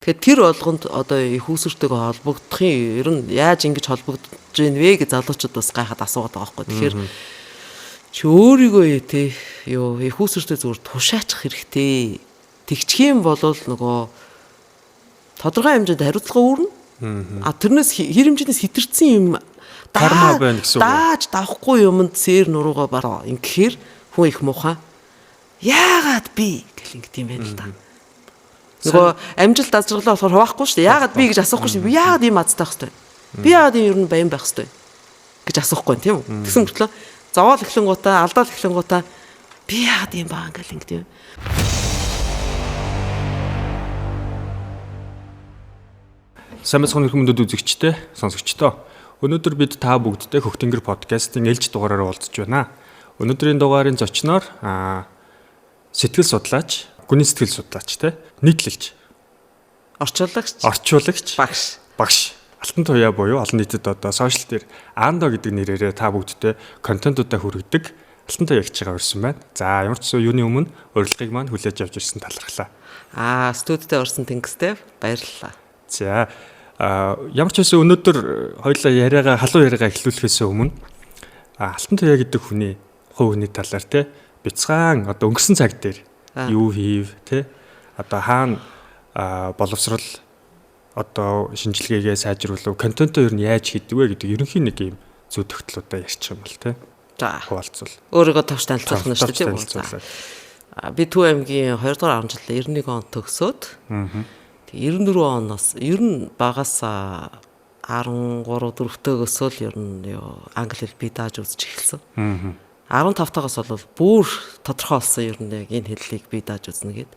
Тэгэхээр тэр болгонд одоо их үүсвэртэйгээ холбогдохын ер нь яаж ингэж холбогдож ийн вэ гэж залуучууд бас гайхаад асуугаад байгаа байхгүй. Тэгэхээр чи өөрийгөө юу их үүсвэртэй зүгээр тушаачих хэрэгтэй. Тэгчих юм бол нөгөө тодорхой хэмжээнд хариуцлага үүрнэ. Тэрнээс хэр хэмжээс хэтэрсэн юм карма байна гэсэн үг. Дааж давхгүй юмд сэр нуруугаа бараа. Ингэхээр хүн их муухай. Яагаад би гэл ингэ тийм байна л да. Нөгөө амжилт азаргалаа болохоор хуваахгүй шүү дээ. Яагаад би гэж асуухгүй шүү дээ. Яагаад ийм азтай байх хэвтэй. Би яагаад ийм ер нь баян байх хэвтэй гэж асуухгүй тийм үү? Тэгсэн мөртлөө зовоол эхлэнгуудаа, алдаал эхлэнгуудаа би яагаад ийм баа гэл ингэ тийм. Сайн мэцхан хүмүүст үзэгчтэй, сонсогчтой. Өнөөдөр бид та бүгдтэй Хөхтөнгөр подкастын ээлж дугаараар уулзж байна. Өнөөдрийн дугаарын зочноор сэтгэл судлаач, гүний сэтгэл судлаач нийтлэлч, орчуулагч, багш Алтан Туяа буюу олон нийтэд одоо сошиал дээр Андо гэдэг нэрээрээ та бүгдтэй контентуудаа хүргэдэг Алтан Туяа гэж байгаа ирсэн байна. За ямар ч зүйл юуны өмнө урилгыг маань хүлээж авч ирсэн талархлаа. Студидтэй орсон тэнгистэй баярлалаа. За ямар ч байсан өнөөдөр хоёулаа халуун яриагаа эхлүүлэхээс өмнө Алтан Туяа гэдэг хүний хувь хүний талаар бяцхан одоо өнгөрсөн цаг дээр юу хийв одоо хаана боловсрал одоо шинжилгээгээ сайжруулав, контентоо ер нь яаж хийдэг вэ гэдэг ерөнхий нэг юм зүй тогтлуудаа ярьчих юм бол За хуваалцвал. Өөрийгөө товч танилцуулах нь шүү дээ. Би Төв аймгийн 2 дугаар амжилтаа 91 он төгсөөд 94 оноос ер нь багаас 13 4-төөгөөсөө л ер нь англи хэл би дааж үзэж эхэлсэн. 15 тагаас бол бүр тодорхой болсон ер нь яг энэ хэллийг би дааж үзнэ гээд.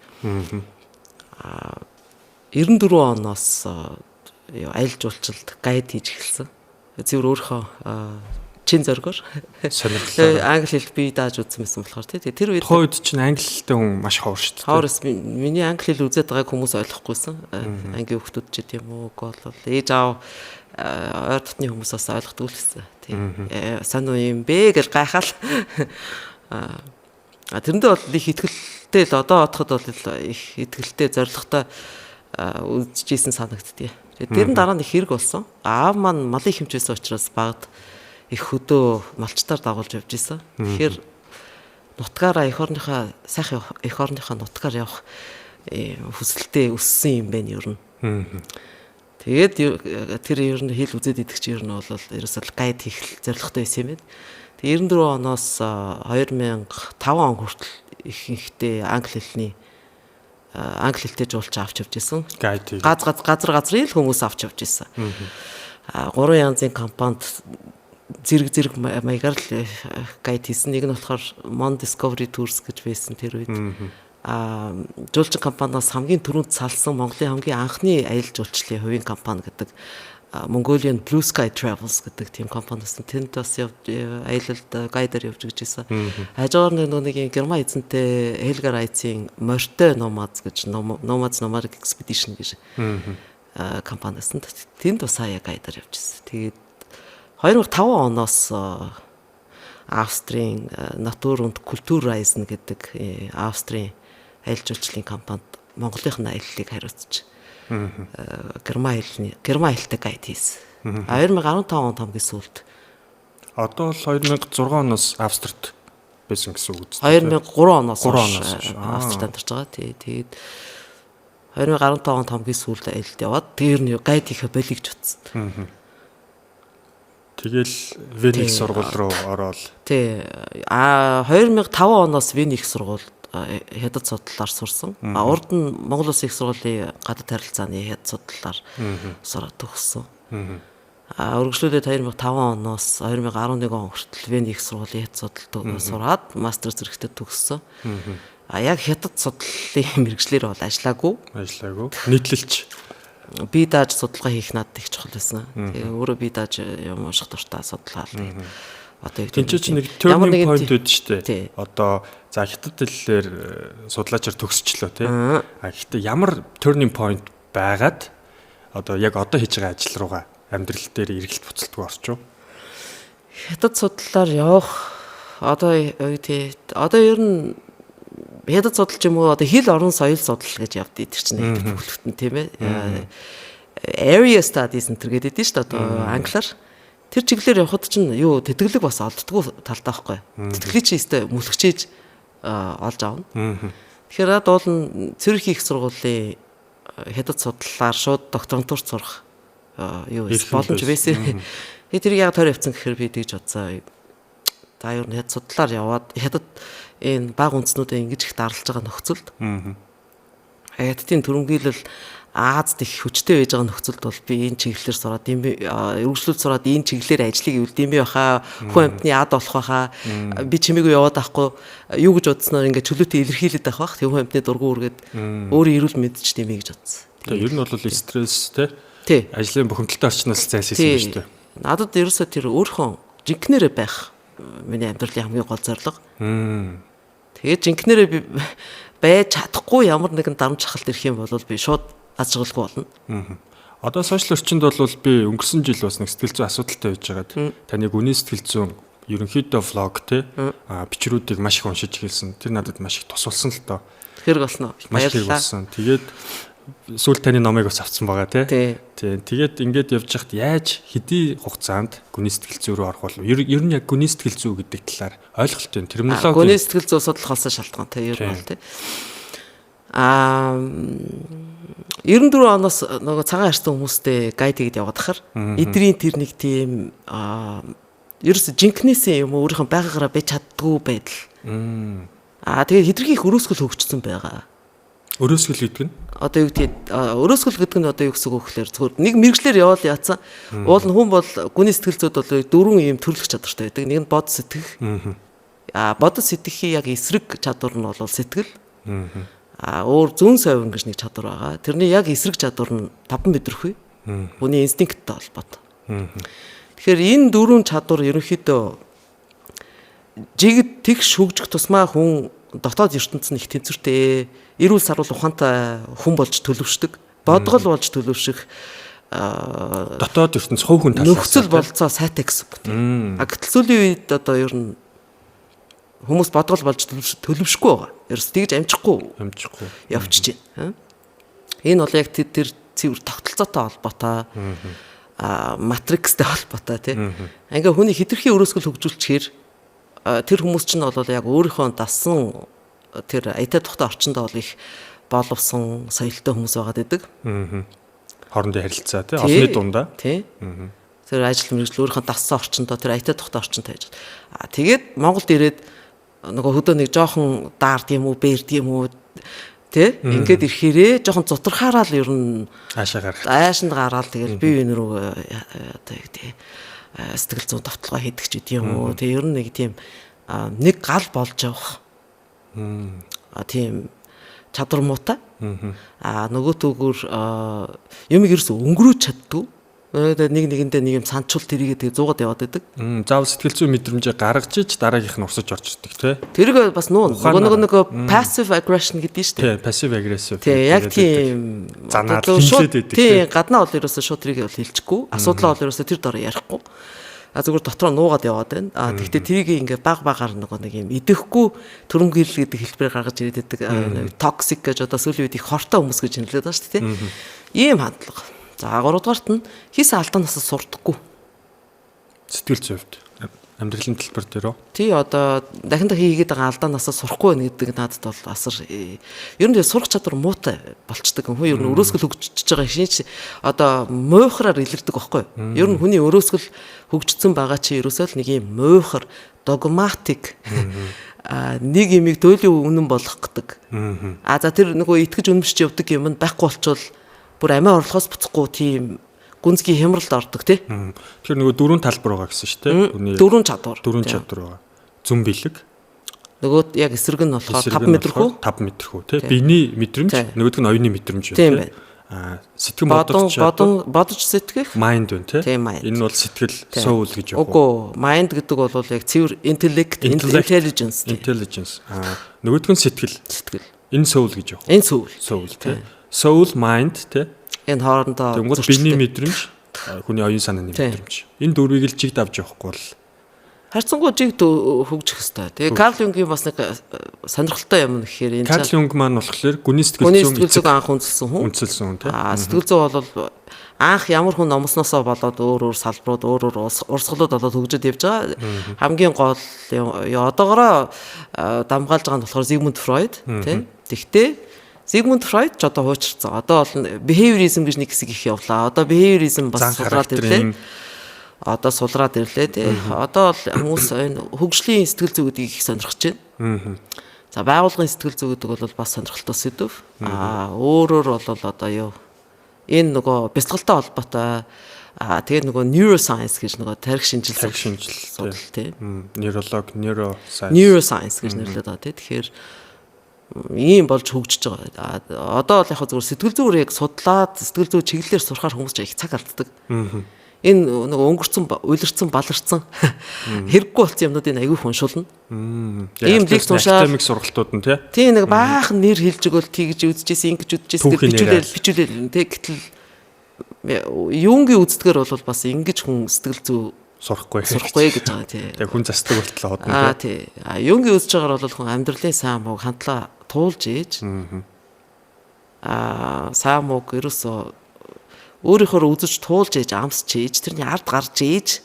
94 оноос аялал жуулчлалд гайд хийж эхэлсэн. Зөвхөн өөрийнхөө чин зоргоор англи хэл би дааж үзсэн байсан болохоор тэр үед хойд чинь англи хэлтэй хүн маш ховор шүү дээ. Ховор миний англи хэл үзээд байгааг хүмүүс ойлгохгүйсэн. Ангийн хүүхдүүд ч тийм үү бол ээж аав ойр дотны хүмүүс бас ойлгохгүй л гэсэн. Тийм. Санаа юм бэ гэж гайхаал. Тэрэндээ бол их итгэлтэй л одоо одоход бол их итгэлтэй зоригтой үзчихсэн санагдтыг. Тэр нь дараа нь их хэрэг болсон. Аав маань малын хэмжээсэн учраас багад их хөдөө малчтаар дагуулж явж исэн. Тэгэхээр нутгаараа эх орныхаа сайхан эх орныхаа нутгаар явах хүсэлтэй өссөн юм байна ер нь. Тэгээд тэр ер нь хэл үзээд идэх чи ер нь бол ерөөсөө гайд хийх зорилготой байсан юм байна. Тэгээд 94 оноос 2005 он хүртэл ихэнхдээ англи хэлтэй жуулч авч явж исэн. Газрын л хүмүүс авч явж исэн. 3 янзын компанид зэрэг маягаар л гайд хийсэн. Нэг нь болохоор Mon Discovery Tours гэж байсан тэр үед. Жуулчин компаниас хамгийн түрүүнд салсан Монголын хамгийн анхны аялал жуулчлалын хувийн компани гэдэг Mongolian Blue Sky Travels гэдэг тийм компаниас тэнд бас аялалд гайдаар явж гижсэн. Хажуугаар нэг Герман эзэнтэй Helga Reitz-ийн Morte Nomads гэж Nomads Nomadic Expedition гэж компаниас тэнд бас аяа гайдаар явжсэн. Тэгээд 2005 оноос Австрийн Natur und Kulturreisen гэдэг Австрийн аялал жуулчлалын компанид Монголынхны аяллыг хариуцж Герман хэлтэй гайд хийсэн. 2015 онд хамгийн сүүлд. Одоо бол 2006 оноос Австрид байсан гэсэн үг үү? 2003 оноос Австрид амьдарч байгаа. Тэгээд 2015 онд хамгийн сүүлд аялалд яваад тэр нь гайд хийхэ болиг гэж утсан. Тэгэл Веник сургууль руу ороод. 2005 оноос Веник сургуульд хятад судлалаар сурсан. Урд нь Монгол Улсын их сургуулийн гадаад харилцааны хятад судлалаар сураад төгссөн. Үргэлжлүүлээд 2005 оноос 2011 он хүртэл Веник их сургуулийн хятад судлалд сураад мастер зэрэгтэй төгссөн. Яг хятад судлалын мэргэжлэр бол ажиллаагүй. Нийтлэлч би дааж судалгаа хийх надад их чухал байсан. Тэгээ өөрөө би дааж юм ууших дуртай судалгаа л одоо чинь нэг turning point үүд штэ. Одоо за хятад хэллэр судлаачаар төгсчлөө гэхдээ ямар turning point байгаад одоо яг одоо хийж байгаа ажил руугаа амьдрал дээр эргэлт буцалтгүй орчив. Хятад судлалаар явах одоо ер нь хятад судал ч юм уу одоо хил орон соёл судал гэж явдгийг тэр чинь их бүлгтэн тийм ээ. Area studies энэ төр гэдэг шүү дээ одоо англиар. Тэр чиглэлээр явхад чинь юу тэтгэлэг бас олддгүй талтай байхгүй. Тэтгэлэг чи өстэй мүлгчээж олж авна. Тэгэхээр дуулан Цэрэг их сургуулийн хятад судлаар шууд докторантурт сурах юу боломж байсан. Тэр яг тойр явцсан гэхээр би тэгж бодсоо. За ер нь хятад судлаар яваад хятад энэ баг үндэснүүдэд ингэж их дарлаж байгаа нөхцөлд. Хятадын төрөмгийлэл Азад их хүчтэй байж байгаа нөхцөлд бол би энэ чиглэлээр сураад өргөжлөлт сураад энэ чиглэлээр ажлыг эвлдэм байхаа хүн амтны ад болох байхаа би чимээгүй яваад байхгүй юу гэж бодсноор ингээд чөлөөтэй илэрхийлээд байх бах хүн амтны дургу үргээд өөрөө эрүүл мэдчих тийм ээ гэж бодсон. Тэгээ ер нь бол стресс те ажлын бухимдалтай орчноос зайлсхийсэн юм шүү дээ. Надад ерөөсөө тэр өөрхөн жинкнэрээ байх миний амьдралын хамгийн гол зорилго. Тэгээд жинкнэрээ би байж чадахгүй ямар нэгэн дарамт шахалт ирэх юм бол би шууд ажиглахгүй болно. Одоо сошиал орчинд бол би өнгөрсөн жил бас нэг сэтгэл зүйн асуудалтай байж байгаад таныг үнийн сэтгэл зүйн ерөнхийдөө влог те бичрүүдийг маш их уншиж эхэлсэн. Тэр надад маш их тусалсан л доо. Хэрэг болно. Баярлалаа. Тэгээд сүүл таны номыг бас авсан байгаа те. Тэгээд ингээд явж хахад яаж хэдий хугацаанд гүний сэтгэл зүй рүү орох болов? Ер нь яг гүний сэтгэл зүй гэдэг талаар ойлголт байна. Терминологи. Гүний сэтгэл зүй судлах болсон шалтгаантай ер нь бол те. 94 оноос нөгөө цагаан арьсан хүмүүстэй гайд хийгээд яваад хахаар эдрийн тэр нэг тийм ерөөс жинкнээсээ юм уу өөрийнхөө байгаагаараа байж чаддгүй байдал. Тэгээд хэдэрхий их өрөөсгөл хөгжсөн байгаа. Өрөөсгөл гэдэг нь одоо юу гэдэг өрөөсгөл гэдэг нь одоо юу гэсэн үг гэхээр зөвхөн нэг мэрэгчлэр яваал яатсан. Уул нь хүн бол гүний сэтгэл зүйд бол дөрвөн юм төрөлх чадвартай байдаг. Нэг нь бод сэтгэх. Бодод сэтгэхийн яг эсрэг чадвар нь бол сэтгэл. Өөр зүүн совин гэж нэг чадвар байгаа. Тэрний яг эсрэг чадвар нь 5 мэдрэхгүй. Хүний инстинкттэй холбоотой. Тэгэхээр энэ дөрвөн чадвар ерөнхийдөө жигд тэгш хөгжих тусмаа хүн дотоод ертөнцийн их тэнцвэртэй, эрүүл сарвал ухаантай хүн болж төлөвшдөг, бодгол болж төлөвших дотоод ертөнц хувь хүн талаас нөхцөл болцоо сайтай гэсэн. Гэтэл сүүлийн үед одоо ер нь хүмүүс бодгол болж төлөвшөхгүй байгаа. Ерөөс тэгж амжихгүй явчихж байна. Энэ бол яг тэр цэвэр тогтолцоотой холбоотой матрикстэй холбоотой тийм. Ингээ хүний хитрхи өрөөсгөл хөгжүүлчихээр тэр хүмүүс чинь бол яг өөрийнхөө дасан тэр аятаа тухтай орчинд бол их боловсон соёлтой хүмүүс байгаад байдаг. Хоорондын харилцаа тийм олонний дундаа. Тийм. Тэр ажил мэргэжил өөрийнхөө дасан орчиндоо тэр аятаа тухтай орчинд байж. Тэгээд Монголд ирээд нөгөө хөдөө нэг жоохон даард юм уу, бэрд юм уу тий ингээд ирэхээрээ жоохон зутрахаараа л ер нь аашинд гараад тэгэл бие биен рүү одоо юу тий сэтгэл зүйн товтлогоо хийдэг ч үгүй юм уу тий ер нь нэг тийм нэг гал болж явах тийм чадвар муутай нөгөө төгөр юм ерөөсө өнгөрөөж чаддгүй нэг нэгэндээ нэг юм санчул тэрийгээ тэгээ 100-аад яваад байдаг. Заавал сэтгэл зүйн мэдрэмжээ гаргаж ич дараагийнх нь урсаж орж ирдэг тий. Тэрийг бас нөгөө passive aggression гэдэг нь шүү дээ. Тий, passive aggressive. Тий, яг тийм занаад хилээд байдаг. Тий, гаднаа бол ерөөсөө шууд тэрийг бол хэлчихгүй. Асуудлаа бол ерөөсөө тэр дор ярихгүй. Зүгээр дотроо нуугаад яваад байна. Гэхдээ тэрийг ингээ баг багаар нэг юм идэхгүй төрөмгийлэл гэдэг хэлбэрээр гаргаж ирээд байдаг. Toxic гэж одоо сүүлийн үед их хортой хүмүүс гэж нэрлэдэг байна шүү дээ. Ийм хандлага. За 3 дугаарт нь хийсэн алдаанаас сурдаггүй. Сэтгэл зүйд амьдралын төлбөр дээр. Тий одоо дахин хийгээд байгаа алдаанаас сурахгүй байна гэдэг надад бол асар ер нь сурах чадвар муутай болчдөг. Хүн ер нь өрөөсгөл хөгжиж байгаа шинж одоо муухраар илэрдэг байхгүй юу? Ер нь хүний өрөөсгөл хөгжсөн байгаа чи ерөөсөө л нэг юм муухар догматик нэг юмыг дөөлийн үнэн болгох гэдэг. За тэр нөгөө итгэж үнэмшиж явдаг юм нь байхгүй болчвол бүр амиа орлохоос буцахгүй тийм гүнзгий хямралд ордог тий. Тэгэхээр нөгөө дөрвөн талбар байгаа гэсэн шүү дээ. Дөрвөн чадвар. Дөрвөн чадвар байгаа. Зүн бэлэг. Нөгөө яг эсрэг нь болохоор 5 мэдрэхүү. 5 мэдрэхүү тий. Биений мэдрэмж, нөгөөх нь оюуны мэдрэмж байна тий. Сэтгэн бодож сэтгэх mind байна тий. Энэ бол сэтгэл soul гэж яг. Үгүй mind гэдэг бол яг цэвэр intellect, intelligence. Нөгөөх нь сэтгэл. Энэ soul гэж яг. Энэ soul тий. Soul, mind тий. Энэ хоорондоо биений мэдрэмж, хүний оюун санааны мэдрэмж. Энэ дөрвийг л жигд авч явахгүй бол харьцангуй жигд хөгжих хэвээр. Тэгээ Карл Юнгийн бас нэг сонирхолтой юм гэхээр энэ Карл Юнг маань болохоор гүний хүний сэтгэл сэтгэл зүйг анх үнэлсэн хүн. үнэлсэн хүн тийм. Сэтгэл зүй бол анх ямар хүн номсноосоо болоод өөр салбарууд өөр урсгалууд болоод хөгжөд явж байгаа. Хамгийн гол одоогороо дамгаалж байгаа нь болохоор Зигмунд Фройд тийм. Тэгтээ Зигмунд Фройд ч одоо хуучирсан. Одоо бол behaviorism гэж нэг хэсэг их явлаа. Одоо behaviorism бас сулраад ирлээ. Одоо сулраад ирлээ тий. Одоо бол хүмүүс энэ хөгжлийн сэтгэл зүй гэдгийг их сонирхож байна. За байгууллагын сэтгэл зүй гэдэг бол бас сонирхолтой сэдв. Өөрөөр бол одоо юу энэ нөгөө бяцлагалтай холбоотой тэгээд нөгөө neuroscience гэж нөгөө тарих шинжил судал тий. Neuroscience гэж нэрлэдэг байгаа тий. Тэгэхээр ийм болж хөгжиж байгаа. Одоо бол яг зөвхөн сэтгэл зүйр яг судлаад сэтгэл зүй чиглэлээр сурахаар хүмүүс их цаг алддаг. Энэ нөгөө өнгөрцөн улирцсан баларцсан хэрэггүй болсон юмнуудыг аягүй хүншүүлнэ. Ийм лекц уншаад академик сургалтууд нь тий. Тий нэг баахан нэр хэлж өгөөл тэгж үзчихсэн ингэж үзчихсэн бичүүлэл тий гэтэл юунгийн үздгээр бол бас ингэж хүн сэтгэл зүй сурахгүй гэж байгаа тий. Тэгээ хүн застдаг болтлоо хот. Тий. Юунгийн үзэж байгаагаар бол хүн амьдралын сайн мууг хандлаа туулж ээж. Сайн мууг ерөөсөө өөрийнхөө үзэж туулж ээж амсч ээж тэрний ард гарч ээж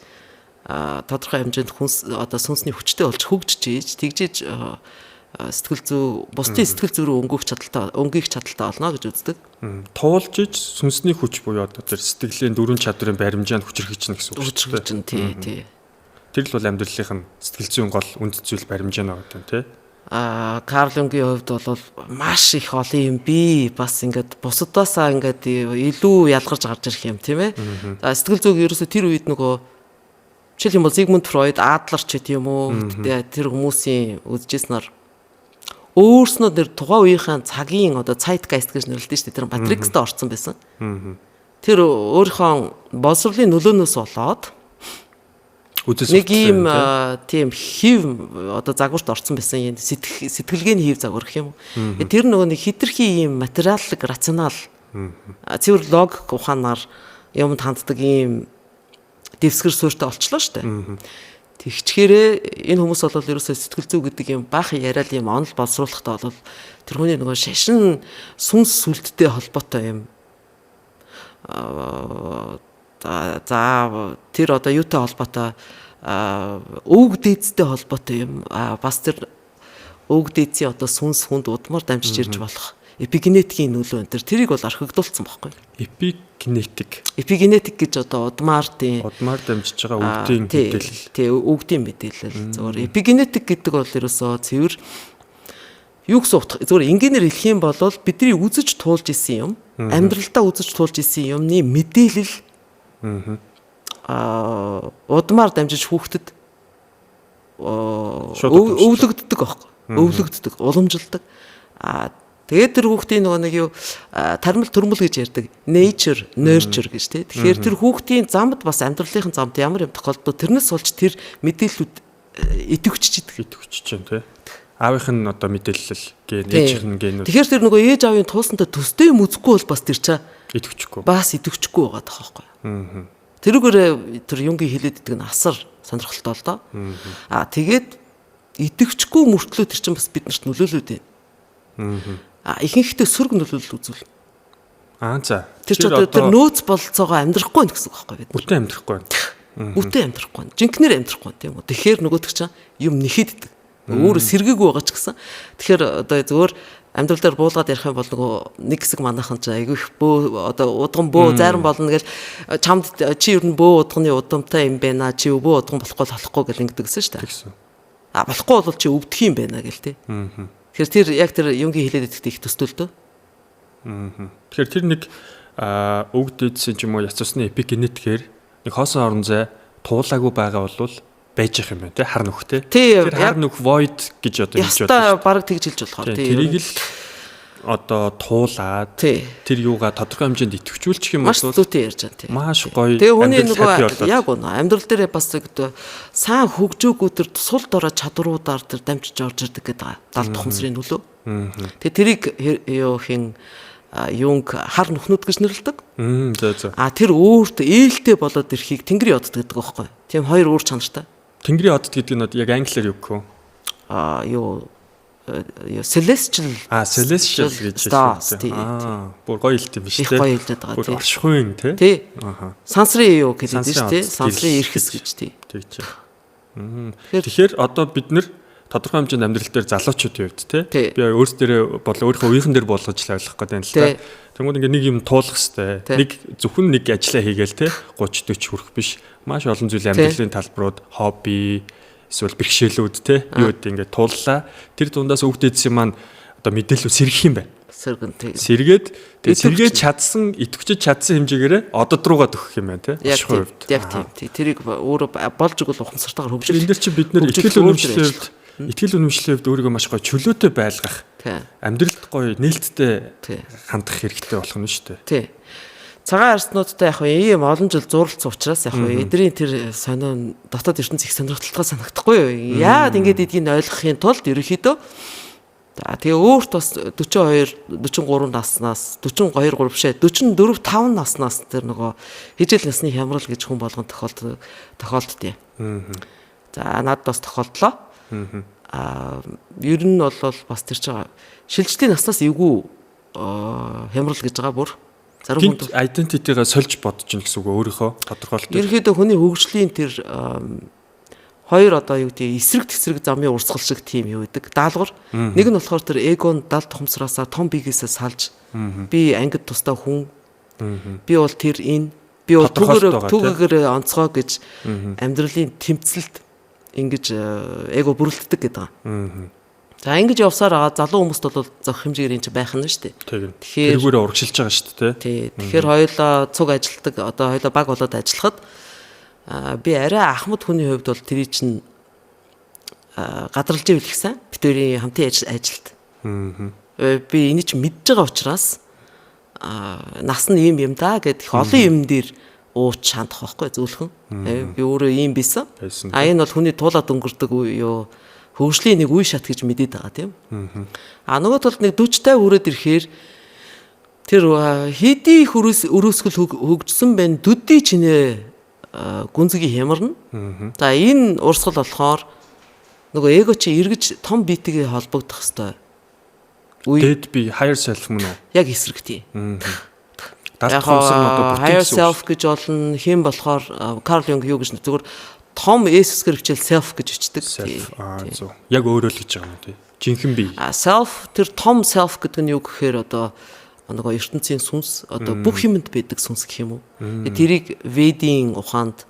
тодорхой хэмжээнд хүнс одоо сүнсний хүчтэй болж хөгжиж ээж тэгжээж сэтгэл зүй бусдын сэтгэл зүй рүү өнгөх чадaltaй болно гэж үздэг. Туулж ээж сүнсний хүч буюу одоо тэр сэтгэлийн дөрвөн чадварын баримжаанд хүчрхэгжнэ гэсэн үг шүү дээ. Тий. Тэр л бол амьдралынх нь сэтгэл зүйн гол үнд зүйл баримжаа нэг гэдэг тий. Карл Юнгийн хувьд бол маш их олон юм би бас ингээд бусдаасаа ингээд илүү ялгарч гарч ирэх юм тийм ээ. Сэтгэл зүйг ерөөсө тэр үед нөгөө жишээл юм бол Зигмунд Фройд, Адлер ч гэдэг юм уу тэр хүмүүсийн үзэжсэнээр өөрснөө нэр тухайн үеийнхэн цагийн одоо zeitgeist гэж нэрлэдэг шүү дээ. Тэр матрикстэй орцсон байсан. Тэр өөрийнхөө боловсролын нөлөөнөөс болоод нэг ийм тийм хив одоо загварт орсон байсан юм сэтгэлгээний хив загвар гэх юм уу. Тэр нөгөө нэг хитрхи ийм материаллык рационал цэвэр логик ухаанаар юмд ханддаг ийм дэвсгэр суурьтай болчлоо шүү дээ. Тэгчгээрээ энэ хүмүүс бол ерөөсөө сэтгэл зүй гэдэг юм баахан яриад юм онол боловсруулахтаа бол тэр хүний нөгөө шашин сүнс сүлдтэй холбоотой юм. За тэр одоо юутай холбоотой өвөг дээдстэй холбоотой юм. Бас тэр өвөг дээдсийн одоо сүнс хүнд удмаар дамжиж ирж болох эпигенетикийн нөлөө энэ тэрийг бол архигдуулсан байхгүй. Эпигенетик гэж одоо удмаар дамжиж байгаа өвгдийн мэдээлэл. Тий, өвгдийн мэдээлэл. Зөвхөн эпигенетик гэдэг бол ерөөсөө цэвэр юу гэсэн утга зөвхөн энгийнээр хэлэх юм бол бидний үзэж туулж исэн юм, амьдралдаа үзэж туулж исэн юмны мэдээлэл удмаар дамжиж хүүхдэд өвлөгддөг байхгүй. Өвлөгддөг, уламжилдаг. Тэгээд тэр хүүхдийн нөгөө нэг юу тармил төрмөл гэж ярьдаг. Nature, nurture гэж тий. Тэгэхээр тэр хүүхдийн замд бас амьдралынхын замд ямар юм тохиолдод тэрнээс болж тэр мэдээллүүд идэвхжиж байна тий. Аавынх нь одоо мэдээлэл ген, ээжийнх нь генүүд. Тэгэхээр тэр нөгөө ээж аавын туусандаа төстэй юм үзэхгүй бол бас тэр чаа идэвхжихгүй. Бас идэвхжихгүй байгаа тохиолдол байхгүй. Тэрүүгээр тэр Юнгийн хэлээд идэг нь асар сонирхолтой л доо. Тэгээд идэвхжихгүй мөртлөө тэр чинь бас биднэрт нөлөөлөд байна. Ихэнхдээ сөрөг нөлөөлөл үзүүл. За. Тэр ч одоо тэр нөөц бололцоогоо амьдрахгүй байх гэсэн үг байхгүй бид. Бүтэн амьдрахгүй байна. Бүтэн амьдрахгүй байна. Жинхнэр амьдрахгүй байна тийм үү. Тэгэхээр нөгөөдөг чинь юм нэхэддэг. Өөрөө сэргээгүй байгаа ч гэсэн. Тэгэхээр одоо зөвөр амьдрал дээр буулгаад ярих юм бол нөгөө нэг хэсэг манайхан ч айгүй их бөө одоо удган бөө зарим болно гэж чамд чи ер нь бөө удганы удамтай юм байна. Чи бөө удган болохгүй гэл ингэдэг гэсэн шүү дээ. Болохгүй бол чи өвдөх юм байна гэл тий. Тэгэхээр тэр яг тэр Юнгийн хэлээд идэхтэй их төстөлдөө. Тэгэхээр тэр нэг өвд дээдсэн ч юм уу яц усны эпигенетикээр нэг хоосон орон зай туулаагүй байгаа бол байж их юм байна тий хар нүхтэй. Тэр хар нүх void гэж одоо хэлж байна. Ястаа бараг тэгж хэлж болохоор тий. Тэрийг л одоо туулаад тэр юугаа тодорхой хэмжээнд идэвхжүүлчих юм бол маш зүйтэй ярьж байгаа тий. Маш гоё. Тэгээ хүний нөгөө яг үнэ амьдрал дээр бас гэдэг сайн хөгжөөгөө тэр сул дорой чадруудаар тэр дамжиж орж ирдэг гэдэг далд тухамсрын нөлөө. Тэгээ тэрийг юу хин Юнг хар нүхнүүд гэж нэрлэдэг. За. Тэр өөртөө ээлтэй болоод ирэхийг тэнгэр яддаг гэдэг байхгүй. Тийм хоёр өөр чанартай. Тэнгэрийн одод гэдэг нь яг англиар юу гэх вэ? Юу celestial celestial гэж хэлсэн. Бүр гоё хэлт юм биш үү? Гоё хэлдэг байгаа тий. Оршихуйн тий. Тий. Сансрын юу гэдэг чинь тий. Сансрын эрхэс гэж тий. Тэгж. Тэгэхээр одоо бид нэр тодорхой хэмжээнд амьдрал дээр залуучуудын хувьд тий. Би өөрсдөө бол өөрийнхөө үеийнхэн дээр болгож л ойлгох гэдэг юм л та. Тэгмүүд ингээ нэг юм туулах хэвээр. Нэг зөвхөн нэг ажиллаа хийгээл тий 30 40 хүрэх биш. Маш олон зүйл амьдралын талбарууд, хобби, эсвэл бэрхшээлүүд тий юу гэдэг ингээ тууллаа. Тэр дундаас өвгдөөдсөн маань одоо мэдээлэл сэргэх юм байна. Сэргэн тий. Сэргээд сэргээд чадсан, идэвхжиж чадсан хэмжээгээр одод руугаа төгөх юм байна тий. Яг тийм. Тэрийг өөрөө болж игэл ухамсартайгаар хөгжил. Энэ дэр чи бид нэр итгэл үнэмшлийн хувьд өөрийгөө маш гоё чөлөөтэй байлгах. Амьдралд гоё нээлттэй хандах хэрэгтэй болох нь шүү дээ. Тий. Цагаан арснуудтай яг ийм олон жил зурлцсан учраас яг эдний тэр сонио дотоод ертөнц их сонирхолтой санагдахгүй юу? Яагаад ингэж эдгийг ойлгохын тулд ерөөхдөө тэгээ өөрт бас 42 43 наснаас 42 3 бишээ 44 5 наснаас тэр нөгөө хижээл насны хямрал гэж хүн болгон тохиолддیں۔ За надад бас тохиолдлоо. Ер нь бол бас тэр чинь шилжлийн наснаас эвгүй хямрал гэж байгаа бүр. Зарим хүн identity-га сольж бодож ин гэсэн үг өөрийнхөө тодорхойлолт. Ерөнхийдөө хүний хөгжлийн тэр хоёр одоо юу гэдэг эсрэг тэсрэг замын урсгал шиг тийм юу гэдэг даалгавар. Нэг нь болохоор тэр эгон далд тухамсраасаа том биегээсээ салж би ангид тустай хүн би бол тэр энэ би бол түүгээр онцгой гэж амьдралын тэмцэлд ингэж эго бүрэлддэг гэдэг. За ингэж явсаар байгаа залуу хүмүүст бол зөх хэмжээгээр энэ байх нь шүү дээ. Тэгэхээр тэргүүрээ урагшилж байгаа шүү дээ. Тий. Тэгэхээр хоёулаа цуг ажилтдаг одоо хоёулаа баг болоод ажиллахад би арай ахмад хүний хувьд бол тэрий чинь гадралж ивэл ихсэн. Бид хоёрын хамтын ажилт. Би энийг чинь мэдж байгаа учраас нас нь ийм юм да гэдэг олон юм дээр ууч шандах байхгүй зөвлөхөн. Би өөрөө ийм бисэн. Энэ бол хүний туулаад өнгөрдөг юу хөгжлийн нэг үе шат гэж мэдээд байгаа тийм. Нөгөө талд нэг 40 50 хүрээд ирэхээр тэр хэдий өрөөсгөл хөгжсөн байна дүдий чинээ гүнзгий хямарна. За энэ урсгал болохоор нөгөө эго чи эргэж том биетэйгээ холбогдох хэвээр. Dead be higher self мөн үү? Яг эсрэг тийм. Далд тухамсар нь одоо higher self гэж болно. Хэм болохоор Карл Юнг юу гэж зүгээр том эсэсгэр хичээл self гэж бичдэг. Зөв. Яг өөрөө л гэж байгаа юм тий. Жинхэнэ бие. Self тэр том self гэдэг нь юу гэхээр одоо нөгөө ертөнцийн сүнс одоо бүх юмд байдаг сүнс гэх юм уу. Тэрийг Ведийн ухаанд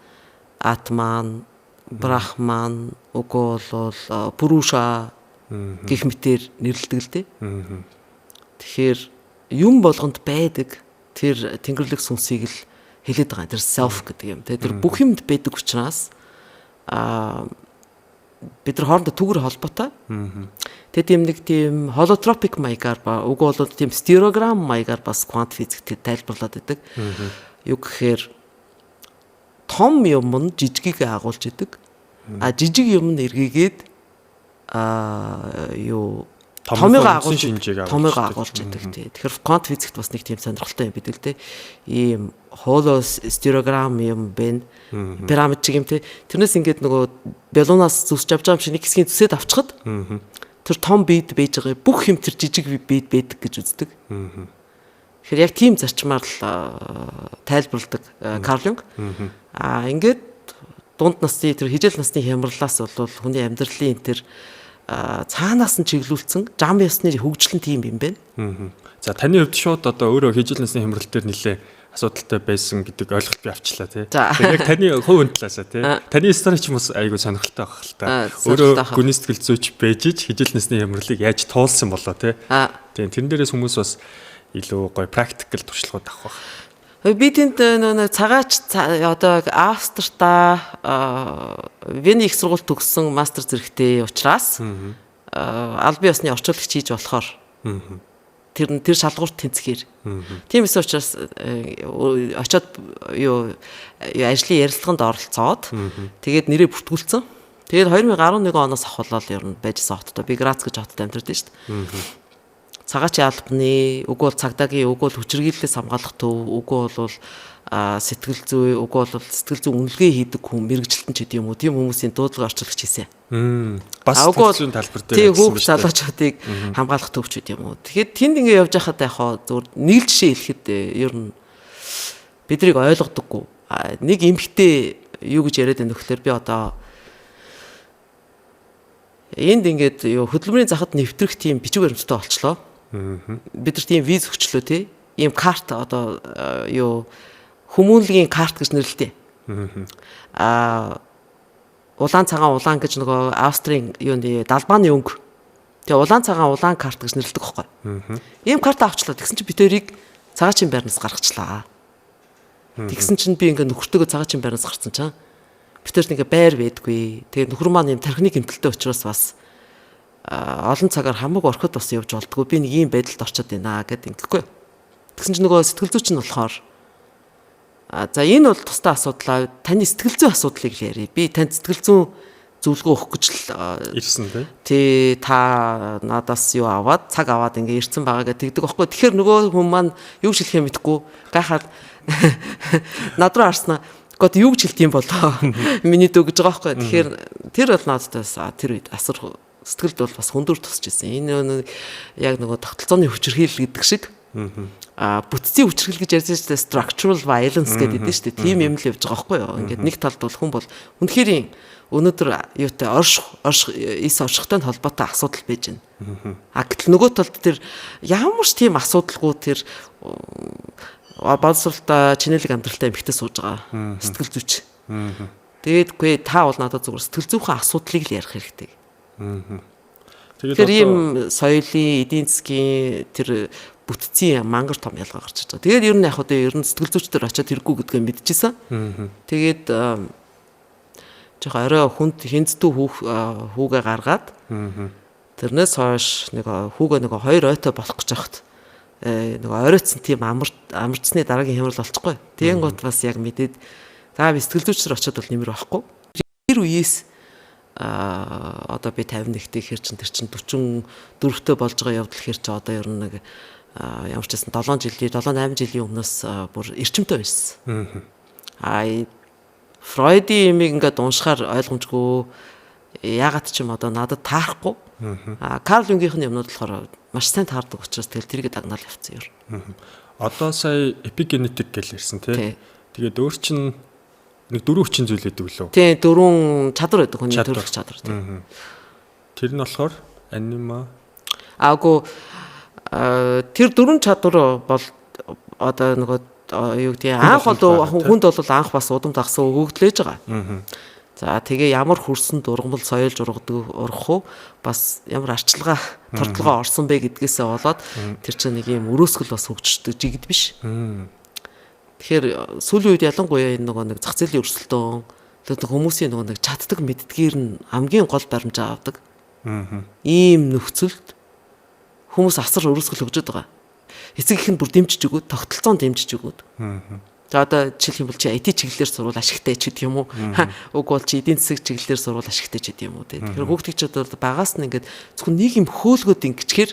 Атман, Брахман, уг бол Пуруша гэх мэтээр нэрлэдэг л дээ. Тэгэхээр юм болгонд байдаг тэр тэнгэрлэг сүнсийг л хэлээд байгаа. Тэр self гэдэг юм. Тэр бүх юмд байдаг учраас бид нар хоорондоо түгэр холбоотой. Тэгээд нэг тийм holotrophic маягаар ба уг бол тийм стереограм маягаар бас квант физикт тайлбарлаад байдаг. Юу гэхээр том юм нь жижигийг агуулж идэг. Жижиг юм нь эргээгээд юу томыг агуулж идэг тий. Тэгэхээр квант физикт бас нэг тийм сонирхолтой юм бидэг л дээ. Ийм холостереограм юм бэ. Пирамид чиг юм тий. Тэрнээс ингээд нөгөө балуунаас зүсч авч байгаа юм шиг нэг хэсгийг зүсээд авчихад тэр том биед байж байгаа бүх юм тэр жижиг биед байдаг гэж үздэг. Тэгэхээр яг тийм зарчмаар л тайлбарладаг Карл Юнг. Ингээд дунд насны тэр хижээл насны хямралаас бол хүний амьдралын тэр цаанаас нь чиглүүлсэн зам ёсны хөгжлөн тийм юм байна. За таны хувьд шууд одоо өөрөө хижээл насны хямрал дээр нэлээ асуудалтай байсан гэдэг ойлголт би авчлаа тий. Яг таны хувийн талаасаа тий. Таны стори ч юм уу айгүй сонирхолтой байх л та. Өөрөө гүний сэтгэл зүйч байж хижээл насны хямралыг яаж туулсан болоо тий. Тийм тэрэн дээрээс хүмүүс бас илүү гоё практикал туршлагууд авах байх. Би тэнд цагаач одоо Австрта Вений их сургууль төгссөн мастер зэрэгтэй учраас аль бие усны орчуулагч хийж болохоор тэр шалгуурт тэнцэхээр. Тиймээс учраас очиод юу ажлын ярилцлаганд оролцоод тэгээд нэрээ бүртгүүлсэн. Тэгээд 2011 оноос ахвал ер нь байжсан хоттой би Грац гэж хотод амьдардаг шүү дээ. Цагаачийн албаны, уг бол цагдаагийн, уг бол хүчирхийллээс хамгаалах төв, уг бол сэтгэл зүй уг бол сэтгэл зүй үнэлгээ хийдэг хүн мэрэгчлэн ч гэдэм үү тийм хүмүүсийн дуудлага орчуулагч хийсэн. Бас сэтгэл зүйн талбар дээр тийм хүүхд залуучуудыг хамгаалах төвч гэдэм үү. Тэгэхээр тэнд ингээ явж байхад яг хаа зөвхөн нэг л жишээ хэлэхэд ер нь биднийг ойлгодоггүй. Нэг эмэгтэй юу гэж яриад байна вөхлөөр би одоо энд ингээд юу хөдөлмөрийн захад нэвтрэх тийм бичиг баримттай болчлоо. Бид нар тийм виз өгчлөө тий. Ийм карт одоо юу хүмүүнлэгийн карт гэж нэрлэдэг. Улаан цагаан улаан гэж нөгөө Австрийн юуны далбааны өнгө. Тэгээ улаан цагаан улаан карт гэж нэрлэдэг байхгүй. Ийм карт авчлаа. Тэгсэн чинь би тэрийг цагаачин байрнаас гаргачлаа. Тэгсэн чинь би ингээ нөхөртөөгөө цагаачин байрнаас гарсан чинь битэрт ингээ байр байдгүй. Тэгээ нөхөр маань юм тархины гэмтэлтэй учраас бас олон цагаар хамаагүй орхид бас явж болдгоо. Би нэг ийм байдалд орчод байна гэд ингэхгүй. Тэгсэн чинь нөгөө сэтгэл зүйч нь болохоор за энэ бол тустай асуудал. Таны сэтгэл зүйн асуудлыг яриа. Би танд сэтгэл зүйн зөвлөгөө өгөх гэж л ирсэн тий. Та надаас юу аваад цаг аваад ингээ ирсэн байгаа гэдэг тэгэхгүй. Тэгэхээр нөгөө хүн маань юу хэлэхээ мэдэхгүй гайхаад над руу харснаа гот юу гэж хэлт юм болоо. Миний дүү гэж байгаа байхгүй. Тэгэхээр тэр бол надаас тэр үед асар сэтгэлд бол бас хүндүр тусч ирсэн. Энэ яг нөгөө тогтолцооны хүчирхийлэл гэдэг шиг бүтцийн хүчирхийлэл гэж ярьж байгаа structural violence гэдэг дээ шүү дээ. Тийм юм л явж байгаа байхгүй юу. Ингээд нэг талд бол хүн бол үнэхээр өнөөдөр юутай эс оршихтой холбоотой асуудал байж байна. Гэтэл нөгөө талд тэр ямар ч тийм асуудалгүй тэр боловсролтой чинэлэг амьдралтай эмэгтэй сууж байгаа сэтгэл зүйч. Тэгээд үгүй та бол надад зүгээр сэтгэл зүйн асуудлыг л ярих хэрэгтэй. Тэр ийм соёлын эдийн засгийн тэр бүтцийн мангар том ялгаа гарч ирж байгаа. Тэгээд ер нь яг одоо ер нь сэтгэл зүйчдэр очиод хэрэггүй гэдгээ мэдчихсэн. Тэгээд жоохон орой хүнд хинцдүү хүүгээ гаргаад тэрнээс хойш нэг хүүгээ нэг 2 ойтой болох гэж байхад нэг оройтсан тийм амарчсны дараагийн хямрал болчихгүй. Тэгэн гот бас яг мэдээд за би сэтгэл зүйчдэр очиод бол нэмэр байхгүй. Тэр үеэс одоо би 51-тэй хэр чин тэр чин 44-тэй болж байгаа явдал хэр чи одоо ер нь нэг ямар ч гэсэн 7 8 жилийн өмнөөс бүр эрчимтэй байсан. Фройдийн имийг ингээд уншихаар ойлгомжгүй ягаад ч юм одоо надад таарахгүй. Карл Юнгийнхны юмнууд болохоор маш сайн таардаг учраас тэгэл тэрийг дагнаал явцсан ер. Одоо сая эпигенетик гэж ярьсан тий. Тэгээд өөр чин нэг 4 хүчин зүйл байдаг лөө. Тий 4 чадвар байдаг хүний төрөлх чадвар тий. Тэр нь болохоор анима тэр 4 чадвар бол одоо нөгөө юу гэдэг анх бол хүнд бол анх бас удам дагсан өгөгдлээж байгаа. За тэгээ ямар хөрсөн дургамал соёлж ургах уу бас ямар арчилгаа тортлогоо орсон бэ гэдгээсээ болоод тэр чинь нэг юм өрөөсгөл бас хөгждөг жигд биш. Тэгэхээр сүүлийн үед ялангуяа энэ нөгөө нэг зах зээлийн өрсөлдөөн тэгээд хүмүүсийн нөгөө нэг чаддаг мэддгээр нь хамгийн гол баримжаа авдаг. Ийм нөхцөлд хүмүүс асар өрөөсгөл хөгжөд байгаа. Эцэг их нь бүр дэмжиж өгөөд тогтолцоон дэмжиж өгөөд. За одоо жишээлх юм бол чи IT чиглэлээр сурвал ашигтай ч гэдэг юм уу. Уг бол чи эдийн засаг чиглэлээр сурвал ашигтай ч гэдэг юм уу. Тэгэхээр хүүхдүүд бол багаас нь ингээд зөвхөн нэг юм хөөлгөөд ингэчгээр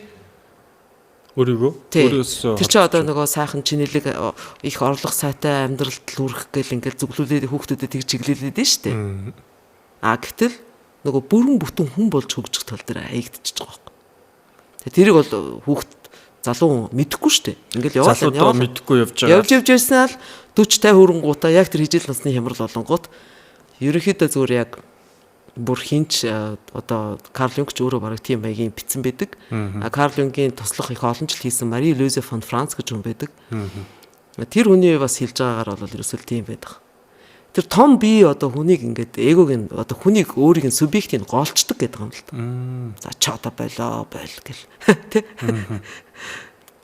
өөрөөсөө тэр чи одоо нөгөө сайхан чинэлэг их орлого сайтай амьдралд хүрэх гэл ингээд зөвлөлөөд хүүхдүүдэд тэг чиглэлээд нь шүү дээ. Гэтэл нөгөө бүрэн бүтэн хүн болж хөгжих тал дээр аягдчихж байгаа байхгүй. Тэрийг бол хүүхд залуу мэдэхгүй шүү дээ. Ингээл яваад мэдэхгүй явж байгаа. Явж ирсэн л 40 50 хүрэнгуудаа яг тэр хижил насны хямрал болонгууд ерөнхийдөө зүгээр яг бүр хинч одоо Карл Юнг ч өөрөө бараг тийм маягийн битсэн байдаг. Карл Юнгийн туслах их олон жил хийсэн Мари Луизе фон Франц гэж хүн байдаг. Тэр хүний бас хэлж байгаагаар бол ерөөсөө тийм байдаг. Тэр том бие одоо хүнийг ингээд эгог нь одоо хүнийг өөрийг нь субъектийг голчдаг гэдэг юм л та. За ч одоо болоо гэл тэ.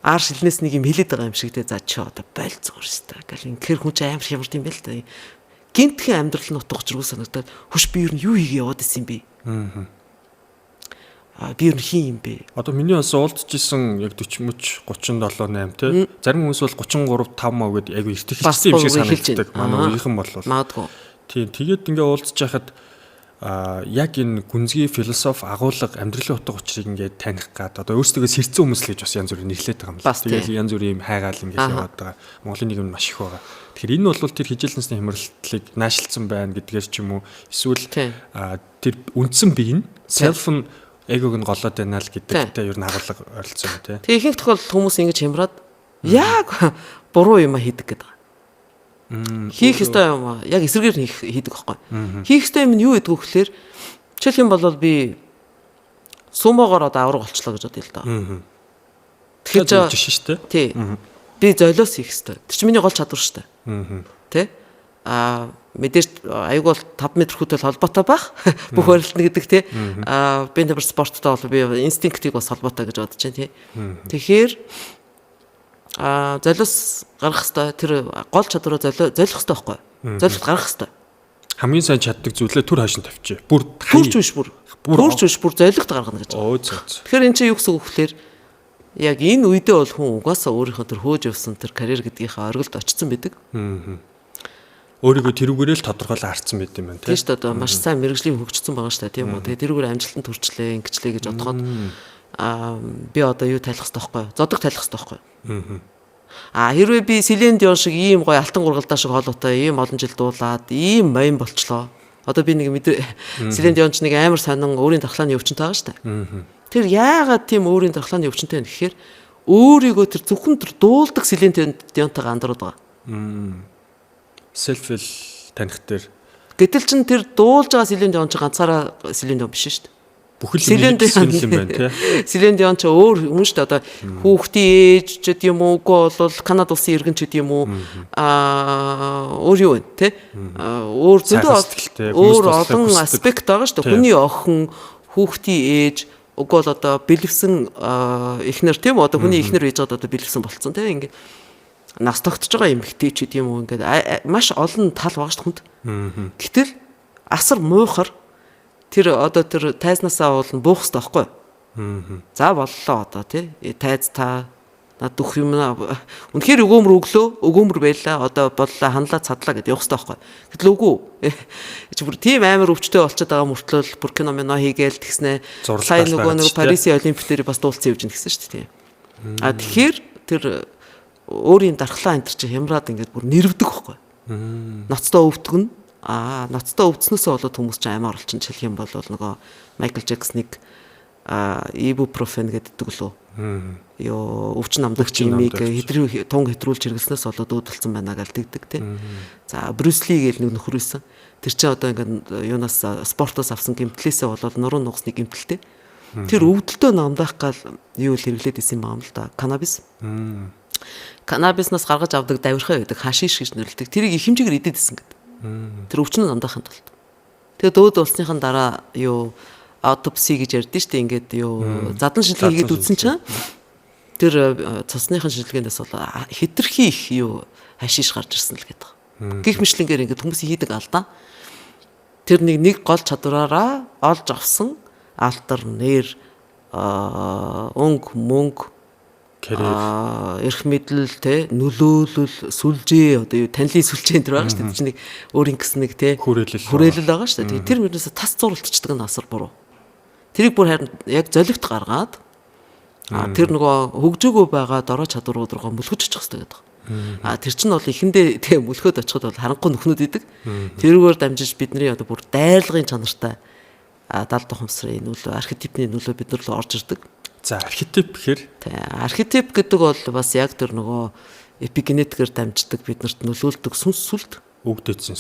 Аар шилнээс нэг юм хэлээд байгаа юм шиг те за чи одоо боль зүгээр шүү дээ гэл инхээр хүн ч амар хямрд юм байл та. Гинтхэн амьдрал нь утга учиргүй санагдаад хөш би ер нь юу хийгээ яваад исэн би. Би ер нь хин юм бэ. Одоо миний бас уулзчихсан яг 40 30 37 8 те. Зарим хүмүүс бол 33 5 маа гэдэг айгу эрт ихсэн юм шиг санагддаг. Манай үеийнхэн бол. Магадгүй. Тийм тэгээд ингээ уулзж байхад яг энэ гүнзгий философи агуулга амьдралын утга учирыг ингээд таних гад одоо өөрсдөө сэрцэн хүмүүс л гэж бас янз бүрийн нэрлээд байгаа юм л. Тэгээд янз бүрийн юм хайгаал ингээд яваад байгаа. Монголын нийгэм маш их байгаа. Тэгэхээр энэ бол тэр хичээлнсний хямралтлыг наашлцсан байна гэдгээр ч юм уу эсвэл тэр үндсэн бие нь self нь эгог нь голоод байна л гэдэгтэй ер нь агуулга ойролцоо юм тий. Тэгээ ихэнх тохиолдолд хүмүүс ингэж хямраад яг буруу юм хийдэг гэдэг. Хийх ёстой юм яг эсрэгээр нь хийдэг байхгүй. Хийх ёстой юм нь юу гэдэг вэ гэхээр жишээлх юм бол би сумоогоор одоо авраг болчлоо гэж бодъё л доо. Тэгэхээр жишээ шүү дээ. Тий. Би золиос хийх ёстой. Тэр чинь миний гол чадвар шүү дээ. Тэ? Мэдээж аяг бол 5 м хүнтэй холбоотой байх. Бүх ойролтно гэдэг тий. Би тэр спорттой бол би инстинктийг бас холбоотой гэж бодож байна тий. Тэгэхээр золиос гаргах ёстой. Тэр гол чадвараа золих ёстой байхгүй. Золилт гаргах ёстой. Хамгийн сайн чаддаг зүйлээ түр хойш нь тавьчих. Бүр төрч биш бүр золилт гаргана гэж. Тэгэхээр эн чинь юу гэсэн үг вэхээр яг энэ үедээ бол хүн угаасаа өөрийнхөө тэр хөөж явсан тэр карьер гэдгийнхээ оргилд очсон байдаг. Өөрийгөө тэрүүгээрээ л тодорхойлон харцсан байт юм байна тийм шүү дээ. Одоо маш сайн мэрэгжлийн хөгжсөн байгаа шүү дээ тийм үү. Тэгээ тэрүүгээр амжилтанд хүрчлээ, ингэчлээ гэж бодоход би одоо юу тайлах хэрэгтэй байхгүй юу? Зодог тайлах хэрэгтэй байхгүй юу? Хэрвээ би Селен Дион шиг ийм гоё алтан гургалдаа шиг хоолойтой ийм олон жил дуулаад ийм маян болчлоо. Одоо би нэг Селен Дион ч нэг амар сонин өөрийн дархлааны өвчнөд байгаа шүү дээ. Тэр яагаад тийм өөрийн дархлааны өвчнөд вэ гэхээр өөрийгөө тэр зөвхөн тэр дуулдаг Селен Дионтойгоо андуураад байгаа. Self-will таних дээр гэтэл чин тэр дуулж байгаа Селен Дион ч ганцаараа Селен Дион биш шүү дээ. Бүхэл Селен Дион юм байна тий. Селен Дион ч өөр хүн шүү дээ. Одоо хүүхдийн ээж ч гэдэм үү, үгүй бол Канада улсын иргэн ч гэдэм үү, өөр юу вэ тий. Өөр зөндөө өөр олон аспект байгаа шүү дээ. Хүний охин, хүүхдийн ээж, үгүй бол одоо бэлэвсэн эхнэр тийм үү. Одоо хүний эхнэр ээж одоо бэлэвсэн болцсон тий. Ингээд нас тогтож байгаа эмэгтэй ч гэдэм үү. Ингээд маш олон тал байгаа шүү дээ. Гэтэл асар муухар тэр одоо тэр тайзнасаа уулна буух хэрэгтэй байхгүй юу? За боллоо одоо тий. Тайз та над дөх юм үнэхээр өгөөмөр өглөө, өгөөмөр байлаа. Одоо боллоо ханлаа цадлаа гэдээ явах хэрэгтэй байхгүй юу? Гэтэл үгүй. Чи бүр тийм амар өвчтөй болчиход байгаа мөртлөө Буркина Фасо хийгээл тэгснэ. Сая нөгөө Парисын Олимпик дээр бас дуулцсан явж гин гэсэн шүү дээ. Тэгэхээр тэр өөрийн дархлаа энэ чинь хямраад ингээд бүр нэрвдэг байхгүй юу? Ноцтой өвдгөн ноцтой өвдснөөсөө болоод хүмүүс ч амар олчин хэлэх юм бол нөгөө Майкл Джексоныг ибупрофен гэдэг лөө. Ёо өвчин намдагч имийг тун хэтрүүлж хэрэглэснээс болоод өөдөлцсөн байна гэж тэгдэг тийм. За Брюс Ли гээл нэг нөхөр байсан. Тэр чинь одоо ингээд юунаас спортоос авсан гэмтлээсээ болоод нуруу нугасны гэмтэлтэй. Тэр өвдөлтөө намдах гал юу л хэрэглээд исэн юм л да. Канабис. Канабиснаас гаргаж авдаг давирхай байдаг хашиш гэж нэрлэдэг. Тэрийг их хэмжээгээр идэд исэн гэдэг. Тэр өвчнөө намдаахын тулд. Тэгээд дөөд улсныхан дараа юу аутопси гэж ярьдэн штэ ингээд юу задан шинжилгээ хийгээд үзсэн чинь тэр цусныхан шинжилгээндээс бол хэтэрхий их юу хашиш гарч ирсэн л гэдэг. Гэх мэтлэнгээр ингээд хүмүүс хийдэг алдаа. Тэр нэг гол чадвараараа олж авсан алтар нэр өнг мөнгө эрх мэдэл те нөлөөлөл сүлжээ одоо танилын сүлжээ энэ байгаа шүү дээ. Чи нэг өөрийн гэсэн нэг те хүрээлэл байгаа шүү дээ. Тэр мөрөөсө тас зурлцдаг нь асар буруу. Тэрийг бүр харин яг золигт гаргаад тэр нөгөө хөгжөөгөө байгаа дорой чадварууд руугаа мөлгөж очих хэрэгтэй гэдэг. Тэр чинь бол эхэндээ те мөлгөөд очиход бол харанхуй нөхнүүд идэг. Тэрүүгээр дамжиж бидний одоо бүр дайрлагын чанартай далд ухамсарын нөлөө архетипний нөлөө бид нар руу орж ирдэг. За архетип гэхээр архетип гэдэг бол бас яг тэр нөгөө эпигенетикээр дамждаг биднэрт нөлөөлдөг сүнс сүлд өгдөөдсөн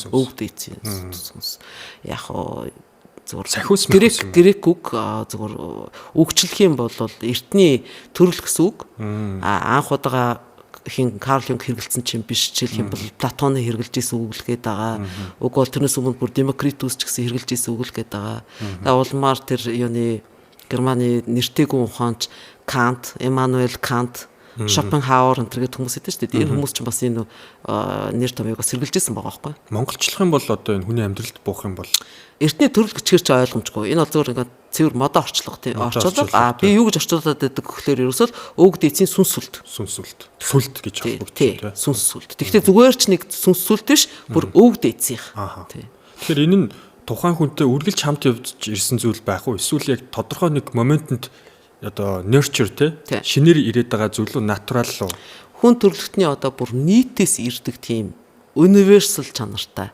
сүнс. Яг зүгээр грек үг зүгээр үгчлэх юм бол эртний төрөл гэсэн үг. Анх удаага хин Карл Юнг хэрэгэлсэн чинь биш жишээлх юм бол Платоны хэрэгэлж исэн үг л гээд байгаа. Уг бол тэрнээс өмнө бүр Демокритус ч гэсэн хэрэгэлж исэн үг л гээд байгаа. Тэгээ улмаар тэр юуны Германы нэртэйгүн ухаанч Кант, Эммануэль Кант, Шопенгауэр энэ төргээд хүмүүс идэв шүү дээ. Энэ хүмүүс ч бас энэ нэр томьёог бас сэргэлж ирсэн байгаа байхгүй. Монголчлох юм бол одоо энэ хүний амьдралд буух юм бол эртний төрөл гिचгэр чи ойлгомжгүй. Энэ бол зөвхөн ингээд цэвэр модоо орчлого тийм. Орчуулаад би юу гэж орчуулад байдаг гэхээр ерөөсөө өвөг дээцийн сүнс сүлд гэж аахгүй тийм. Сүнс сүлд. Тэгэхдээ зүгээр ч нэг сүнс сүлд биш бүр өвөг дээцийнх. Тийм. Тэгэхээр энэ нь тухайн хүнтэй үргэлж хамт явж ирсэн зүйл байх уу? Эсвэл яг тодорхой нэг моментод одоо nurture те шинээр ирээд байгаа зүйл үү, натурал уу? Хүн төрөлхтний одоо бүр нийтээс ирдэг тийм universal чанартай.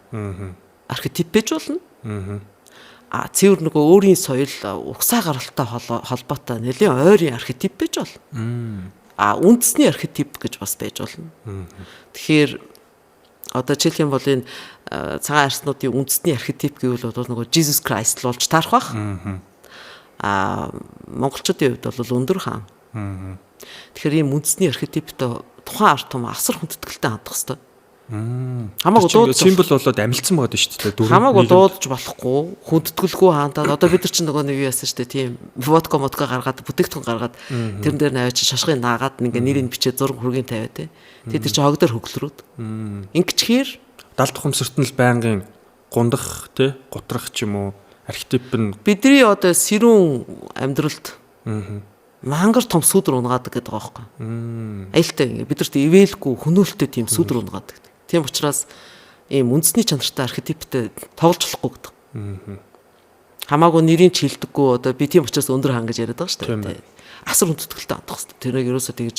Архетип байж болно. Цэвэр нөгөө өөрийн соёл угсаа гаралтай холбоотой нэлийн ойрын архетип байж болно. Үндэсний архетип гэж бас байж болно. Тэгэхээр одоо жишээлх юм бол энэ цагаан арснуудын үндэсний архетип гэвэл бол нөгөө Jesus Christ л болж таарах бах. Монголчуудын хувьд бол өндөр хаан. Тэгэхээр ийм үндэсний архетиптэй тухайн ард түмэн асар хүндэтгэлтэй хандах хэрэгтэй. Хамаагүй дуудаж символ болоод амилцсан байгаа шүү дээ. Хамаагүй дуудаж болохгүй, хүндэтгэлгүй хаандаад одоо бид нар чинь нөгөө нэг юу яасан шүү дээ. Тийм водка гаргаад бүтээгдэхүүн гаргаад тэрэн дээр наваач шашгыг наагаад ингээ нэрийг бичээд зураг хүргийн тавиа те. Тэгээд тэр чинь хогдор хөглөрөөд. Ингэчхээр далд тухамсарт нь л байнгын гундах те, гутрах ч юм уу архетип нь бидний одоо сэрүүн амьдралд мангар том сүдэр унгаадаг гэдэг байгаа байхгүй. Аюултай бидэрт ивэлгүй хөнөөлтөй тийм сүдэр унгаадаг. Тийм учраас ийм үндэсний чанартай архетиптэй тоглож болохгүй гэдэг. Хамаагүй нэрийн чилдэггүй одоо би тийм учраас өндөр хаан гэж яриад байгаа шүү дээ. Асар хүндэтгэлтэй хандах хэрэгтэй. Тэрийг ерөөсөө тэгж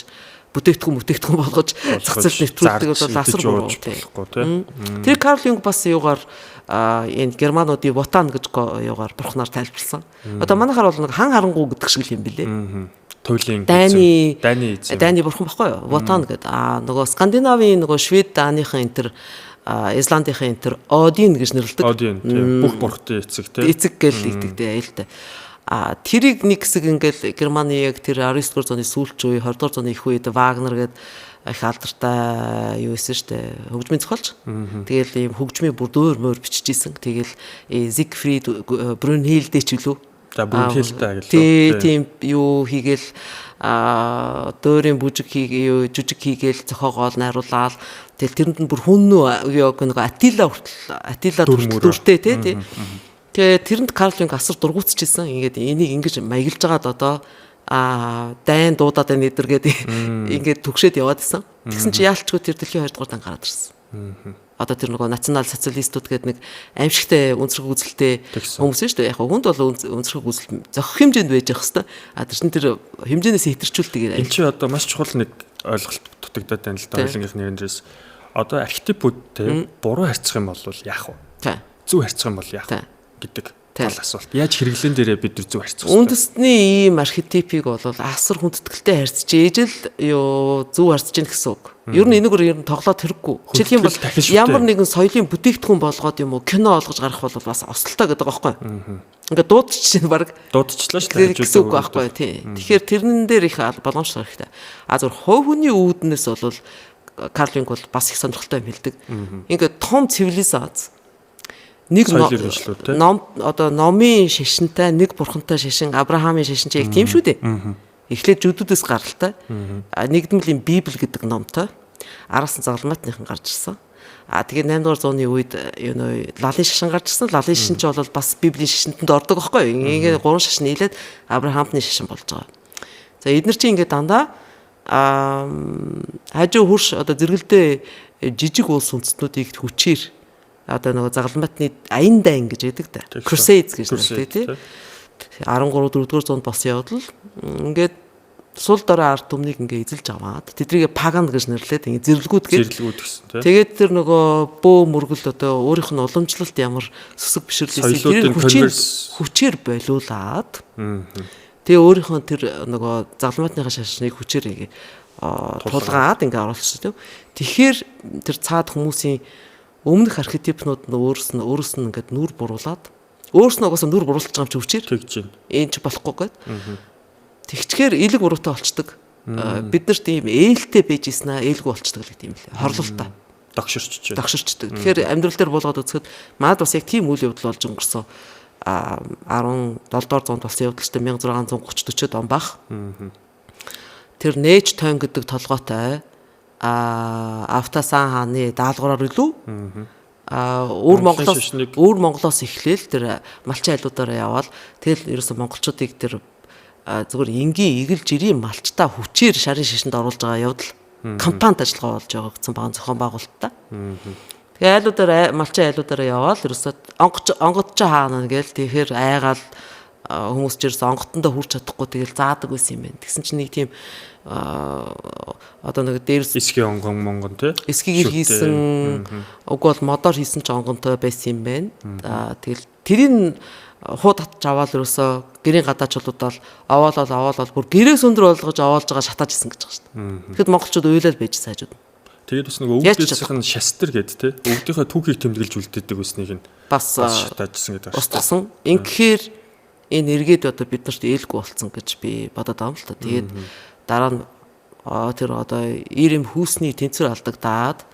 бүтээгдэхүүн болгож зах зээл нэвтрүүлдэг бол асар буруу тийм. Тэр Карл Юнг бас юугаар энэ германуудын ботан гэж юугаар бурхнаар тайлбарлсан. Одоо манайхаар бол нэг хан харангуй гэдэг шиг юм билээ. Туйлын Дайны бурхан баггүй юу? Ботан гэдэг. Нөгөө Скандинавийн нөгөө Швед, Данихан энэ төр Исландийнхан энэ төр Один гэж нэрлэдэг. Один тийм бүх бурхтын эцэг тийм. Эцэг гэж нэгдэгтэй аюултай. Тэрийг нэг хэсэг ингээл Германы яг тэр 19-р зууны сүүлч үе 20-р зууны их үед Вагнер гэдэг их алдартай юу исэн штэ хөгжмийн зохиолч. Тэгэл ийм хөгжмийн бүр дөөр мөр биччихсэн. Тэгэл Зигфрид Брюнхильд ч үлээ. Брюнхильд тийм юу хийгээл дөөрийн жүжиг хийгээл зохиогоол найруулаад тэгэл тэрэнд нь бүр хүн нэг Атила төртэй тий. Тэгээ тэрэнд Карл Юнг асар дургуутчихсан. Ингээд энийг ингэж маяглаж байгаад одоо дайн дуудаад байна эдэргээд ингээд төгшөөд яваад исэн. Тэгсэн чи яалчгүй тэр дэлхийн 2 дугаар дан гараад ирсэн. Одоо тэр нөгөө национал социалистууд гэдэг нэг аимшигтай өнцрөг үзэлтэй хүмүүс шүү дээ. Яг хүнд бол өнцрөг үзэл зохих хэмжээнд байж явах хэвээр. Тэр чинь тэр хэмжээнээс хэтэрчүүлдэг. Энд чи одоо маш чухал нэг ойлголт дутагдаад байна л да. Хоёулынх нэрнээс одоо архетипүүдтэй буруу харьцах юм бол яах вэ? Зөв харьцах юм бол яах вэ гэдэг гол асуулт. Яаж хэрэглэн дээрээ бид нар зөв харьцах вэ? Үндэсний ийм архетипийг бол асар хүндэтгэлтэй харьцаж ээж л юу зөв харьцаж гин гэсэн үг. Ер нь энэгээр ер нь тоглоод хэрэггүй. Жишээлх юм бол ямар нэгэн соёлын бүтээгдэхүүн болгоод юм уу кино олгож гарах бол бас ослтой гэдэг байгаа байхгүй. Ингээд дуудчихжээ баг. Дуудчихлаа шүү дээ. Гэсэн үг байхгүй тий. Тэгэхээр тэрнэн дээр их боломжтой хэрэгтэй. Зөв хувь хүний үүднээс бол Карл Юнг бол бас их сонирхолтой юм хэлдэг. Ингээд том цивилизац нэг ном одоо номын шашинтай нэг бурхантай шашин Авраамийн шашин чи яг тийм шүү дээ. Эхлээд жүдүүдээс гаралтай. Нэгдмэлийн Библи гэдэг номтой араас нь загалмайтныхан гарч ирсэн. Тэгээд 8 дугаар зууны үед лалын шашин гарч ирсэн. Лалын шашин ч бол бас Библийн шашинтанд ордог байхгүй юу? Ингээд 3 шашин нийлээд Авраамны шашин болж байгаа. За эдгээр чи ингээд дандаа хажуу хурш одоо зэрэгэлдээ жижиг улс үндэстнүүдийг хүчээр одоо нөгөө загалмайтны аян дайн гэж байдаг да. Crusades гэж нэртэй тий. 13 4-р зуунд болсон явдал ингээд сул дорой ард түмнийг ингээд эзэлж аваад тэднийг паган гэж нэрлээд ингээд зэрлэгүүд гэсэн тий. Тэгээд тэр нөгөө бөө мөргөл одоо өөрийнх нь уламжлалт ямар сүсэг бишрлээсээ тэр хүчээр болиулаад тэгээ өөрийнх нь тэр нөгөө загалмайтныхаа шашныг хүчээр тулгаад ингээд оруулчихсан тий. Тэгэхээр тэр цаад хүмүүсийн өмнөх архетипнууд нь өөрөөс нь ингээд нүур буруулаад өөрснөө угаасаа нүур буруулж байгаа юм чи хүчээр тэгж байна. Энд ч болохгүй гээд. Тэгчгээр элэг буруутай болчдөг. Бид нарт ийм ээлтэй байж ийснэ ээлгүй болчдөг гэдэг юм лээ. Хорлолтой. Догширчдаг. Тэгэхээр амьдрал дээр болгоод үзэхэд маад бас яг тийм үйл явдал болж өнгөрсөн. 17 дугаар зуунд болсон явдалтай 1630-40 он бах. Тэр нээж тойн гэдэг толгойтой Автасан хааны даалгавраар илүү өөр Монголоос эхлээл тэр малчин айлуудаараа яваал тэгэл ерөөсө монголчуудыг тэр зүгээр энгийн игэл жирийн малчтаа хүчээр шарын шашинд оруулж байгаа явдал кампанит ажиллагаа болж байгаа гэсэн баг зохион байгуулалттай. Тэгээ айлуудаар малчин айлуудаараа яваал ерөөсөө онгод ч хаана гээл тэгэхээр айгаал хүмүүс ч ерөөсөө онготондоо хүрч чадахгүй тэгэл заадаг байсан юм байна. Тэгсэн чинь нэг тийм одоо нэг дээрс эсгийн онгон тий. Эсгийг хийсэн уг бол модоор хийсэн ч онгонтой байсан юм байна. Тэгэл тэрийг хууд татж аваад ерөөсөө гэрийн гадаачулуудаа аваалал бүр гэрээс өндөр болгож аваалж байгаа шатааж исэн гэж байгаа шүү дээ. Тэгэхэд монголчууд уйлал байж сайжууд. Тэгээд бас нэг өвдөлтийнх нь шастер гэд тий. Өвдийнхөө түүхийг тэмдэглэж үлдээдэг байсныг нь бас шатаажсэн гэдэг байна. Бас ингэхээр энэ эргээд одоо бид нарт ээлгүй болцсон гэж би бодоод байгаа юм л та. Тэгээд дараа нь тэр одоо ирэм хүүсний тэнцвэр алдагдаад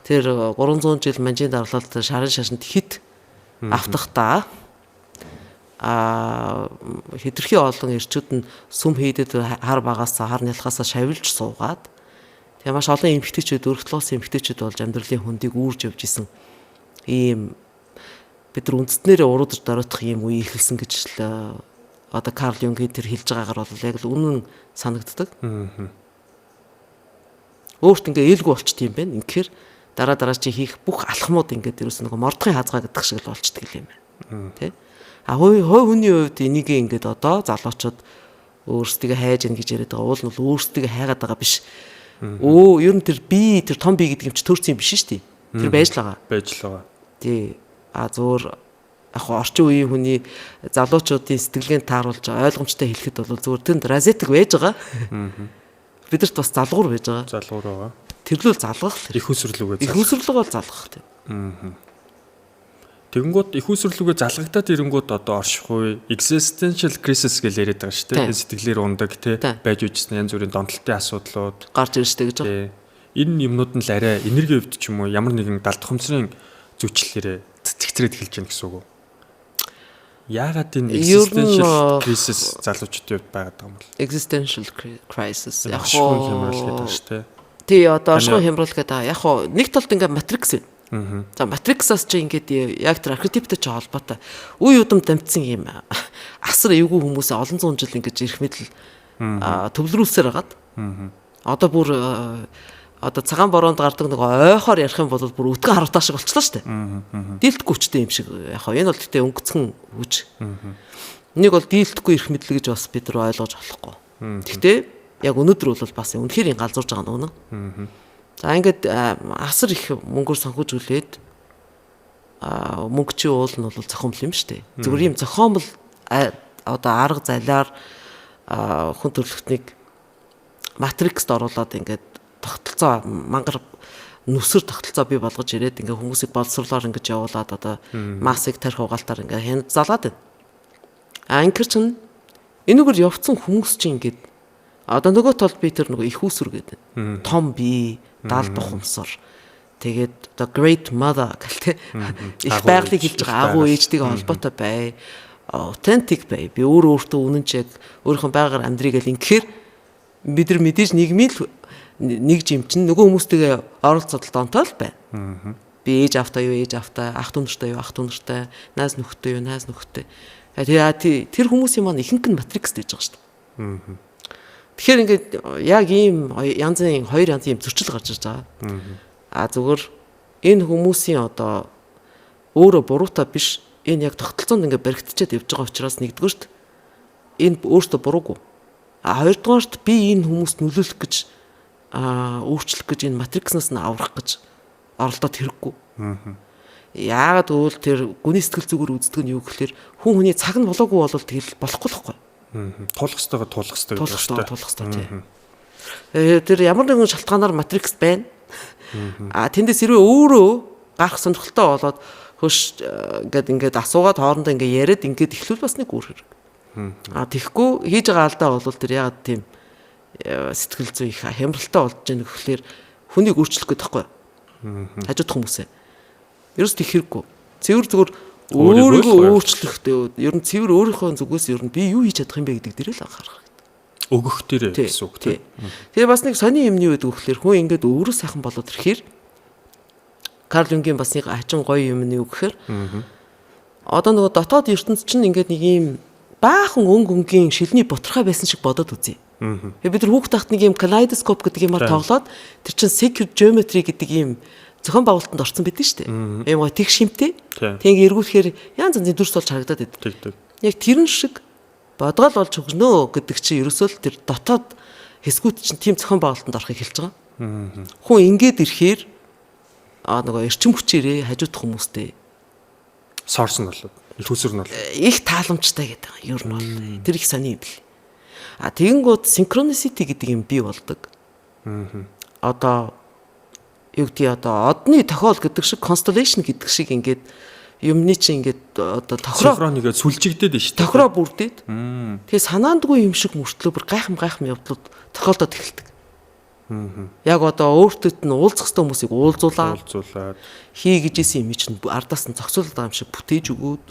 тэр 300 жил манжийн даргалалд шарын шашинд хит автахдаа хэтэрхий олон эрчүүд нь сүм хийдэд хар багаас хар нялхаас шавилж суугаад тэгээ маш олон эмэгтэйчүүд өргөтлөөс эмэгтэйчүүд болж амьдралын хөндийг үүрж явж исэн ийм бид нар үндэстнэрээ уруудаж дороотох ийм үе эхэлсэн гэж л одоо Карл Юнгийн тэр хэлж байгаагаар бол яг л үнэн санагддаг. Өөрт ингээ ээлгүй болчт юм байна. Инхээр дараа чи хийх бүх алхмууд ингээд ерөөс нэг мордохын хазгаа гэдэг шиг л болчдөг юм байна. Тэ? Хой хүний хувьд энийг ингээд одоо залуучууд өөрсдөө хайж яах гэж яриад байгаа. Уул нь өөрсдөө хайгаад байгаа биш. Ер нь тэр том би гэдэг юм чи төрсөн юм биш шүү дээ. Тэр байж л байгаа. Тий. Зөөр яг орчин үеийн хүний залуучуудын сэтгэлгээнд тааруулж ойлгомжтой хэлэхэд бол зөвхөн тэнд розетик байж байгаа. Бидэрт бас залгуур байж байгаа. Залгуур байгаа. Тэрлүүл залгах. Их үсрлүүгээ. Их үсрлүүгээ залгах тийм. Тэгэнгүүт их үсрлүүгээ залгагдаад ирэнгүүт одоо орших үе existential crisis гэж яриад байгаа шүү дээ. Сэтгэлээр ундаг тий байж үжсэн янз бүрийн донтолтын асуудлууд гарч иржтэй гэж байгаа. Энэ юмнууд нь л арай энерги хөвд ч юм уу ямар нэгэн далд ухамсарын зүйчлэлээр цэцгцрээд эхэлж байна гэсэн үг үү? Яагаад энэ existential crisis залуучдын хувьд байгаад байгаа юм бол? Existential crisis яг хоо хямрал гэдэг байна шүү дээ. Тий одоо оршихуй хямрал гэдэг яг хоо нэг талд ингээ матрикс байна. За матриксаас чи ингээд яг тэр архетиптэй ч холбоотой үе удам дамжсан юм асар эвгүй хүмүүсээ олон зуун жил ингэж ирэх мэдл төвлөрүүлсээр хагаад одоо бүр одоо цагаан бороонд гардаг нэг ойхоор ярих юм бол бүр өтгөн харуутаа шиг болчихлоо шүү дээ. Дийлдэхгүй хүчтэй юм шиг яг энэ бол тэгтээ өнгөцгөн хүч. Нэг бол дийлдэхгүй ирэх мэдл гэж бас бид нар ойлгож болохгүй. Тэгтээ яг өнөөдөр бол бас үнэхээр галзуурж байгаа нүнэ. За ингээд асар их мөнгөөр санхүүжүүлээд мөнгө чи уул нь бол зохиомл юм шүү дээ. Зүгээр юм зохиомл одоо арга залиар хүн төрөлхтнийг матрикст оруулаад ингээд тогтолцоо мангар нүсэр тогтолцоо бий болгож ирээд ингээ хүмүүсийг боловсруулаар ингэж явуулаад одоо массыг тарих угаалтаар ингээ хянд залаад байна. Анкер чин энэгээр явцсан хүмүүс чинь ингээд одоо нөгөө талд би тэр нөгөө их үүсвэр гэдэг. Том бие, даал тухамсар. Тэгээд the great mother гэлтэй их байгалыг хэлж байгаа агуу ээжтэйгээ холбоотой бай. Authentic бай. Би өөртөө үнэн чиг өөрийнхөө байгаар амьдрыг л ингэхээр бид нар мэдээж нийгмийн нэг жим чинь нөгөө хүмүүстэйгээ оролцоод донтол байна. Би ээж автаа юу ээж автаа, ах дүү нартай юу ах дүү нартай, найз нөхдөд юу найз нөхдөд. Тэгээд тэр хүмүүсийн маань ихэнх нь матрикс гэж байгаа шүү дээ. Тэгэхээр ингээд яг ийм хоёр янзын зөрчил гарч ирж байгаа. Зүгээр энэ хүмүүсийн одоо өөрөө буруутай биш, энэ яг тогтолцоонд ингээд баригдчихэд явж байгаа учраас нэгдүгээрт энэ өөртөө буруугүй. Хоёрдугаарт би энэ хүмүүст нөлөөлөх гэж өөрчлөх гэж энэ матрикснаас нь аврах гэж оролдоод хэрэггүй. Яагаад гэвэл тэр гүний сэтгэл зүгээр үздэг нь юу гэхээр хүн хүний цаг нь болоогүй бол тэгэл болохгүй л байхгүй. Тулах ёстойгоо тулах ёстой гэж байна. Тулах ёстой тийм. Тэр ямар нэгэн шалтгаанаар матрикс байна. Тэндээс хэрвээ өөрөө гарах сонирхолтой болоод хөш ингээд асуугаад хоорондоо ингээд яриад ингээд эхлүүл бас нэг үр хэрэг. Тэгэхгүй хийж байгаа алдаа бол тэр ягаад тийм сэтгэл зүй их хямралтай болж байгаа гэхлээр хүнийг өөрчлөх гэдэг таахгүй. Хажууд хүмүүсээ. Ерөөс тийх хэрэггүй. Цэвэр зүгээр өөрийгөө өөрчлөхтэй. Ер нь цэвэр өөрийнхөө зүгээс ер нь би юу хийж чадах юм бэ гэдэг дээрээ л анхаарах хэрэгтэй. Өгөх дээрээ гэсэн үг тийм. Тэгээ бас нэг сони юмны байдаг гэхлээр хүн ингээд өөрөө сайхан болоод ирэхээр Карл Юнгийн бас нэг хачин гоё юм нь юу гэхээр одоо нөгөө дотоод ертөнц чинь ингээд нэг юм баахан өнгийн шилний бутархай байсан шиг бодоод үзье. Бид нар хүүхд тахт нэг юм калейдоскоп гэдэг юмар тоглоод тэр чинь secret geometry гэдэг юм зохион байгуулалтанд орсон байдаг шүү дээ. Ийм гоо тэг шимтэй. Тийм. Тэг эргүүлэхээр янз янзын дүрс болж харагдаад байдаг. Тэг. Яг тэрэн шиг бодгоол болж өгнө гэдэг чинь ерөөсөө л тэр дотоод хэсгүүд чинь тийм зохион байгуулалтанд орохыг хэлж байгаа. Хүн ингээд ирэхээр нөгөө эрчим хүчээрээ хажуудах хүмүүстэй Source нь болоод илхүүсэр нь бол их тааламжтай гэдэг юм. Ер нь бол тэр их сони юм бэл. Тэгэнгүүт synchronicity гэдэг юм бий болдог. Одоо юу гэдгийг одны тохиол гэдэг шиг constellation гэдэг шиг ингээд юмны чинь ингээд одоо синхронигээ сүлжигдээд нь шүү дээ. тохироо бүрдээд. Тэгээ санаандгүй юм шиг мөртлөө бүр гайхам явдлууд тохиолдоод эхэлдэг. Яг одоо өөртөд нь уулзах хэвээр хүмүүсийг уулзуулаад хий гэжсэн юм чинь ардаас нь зохицуулаад байгаа юм шиг бүтээж өгөөд.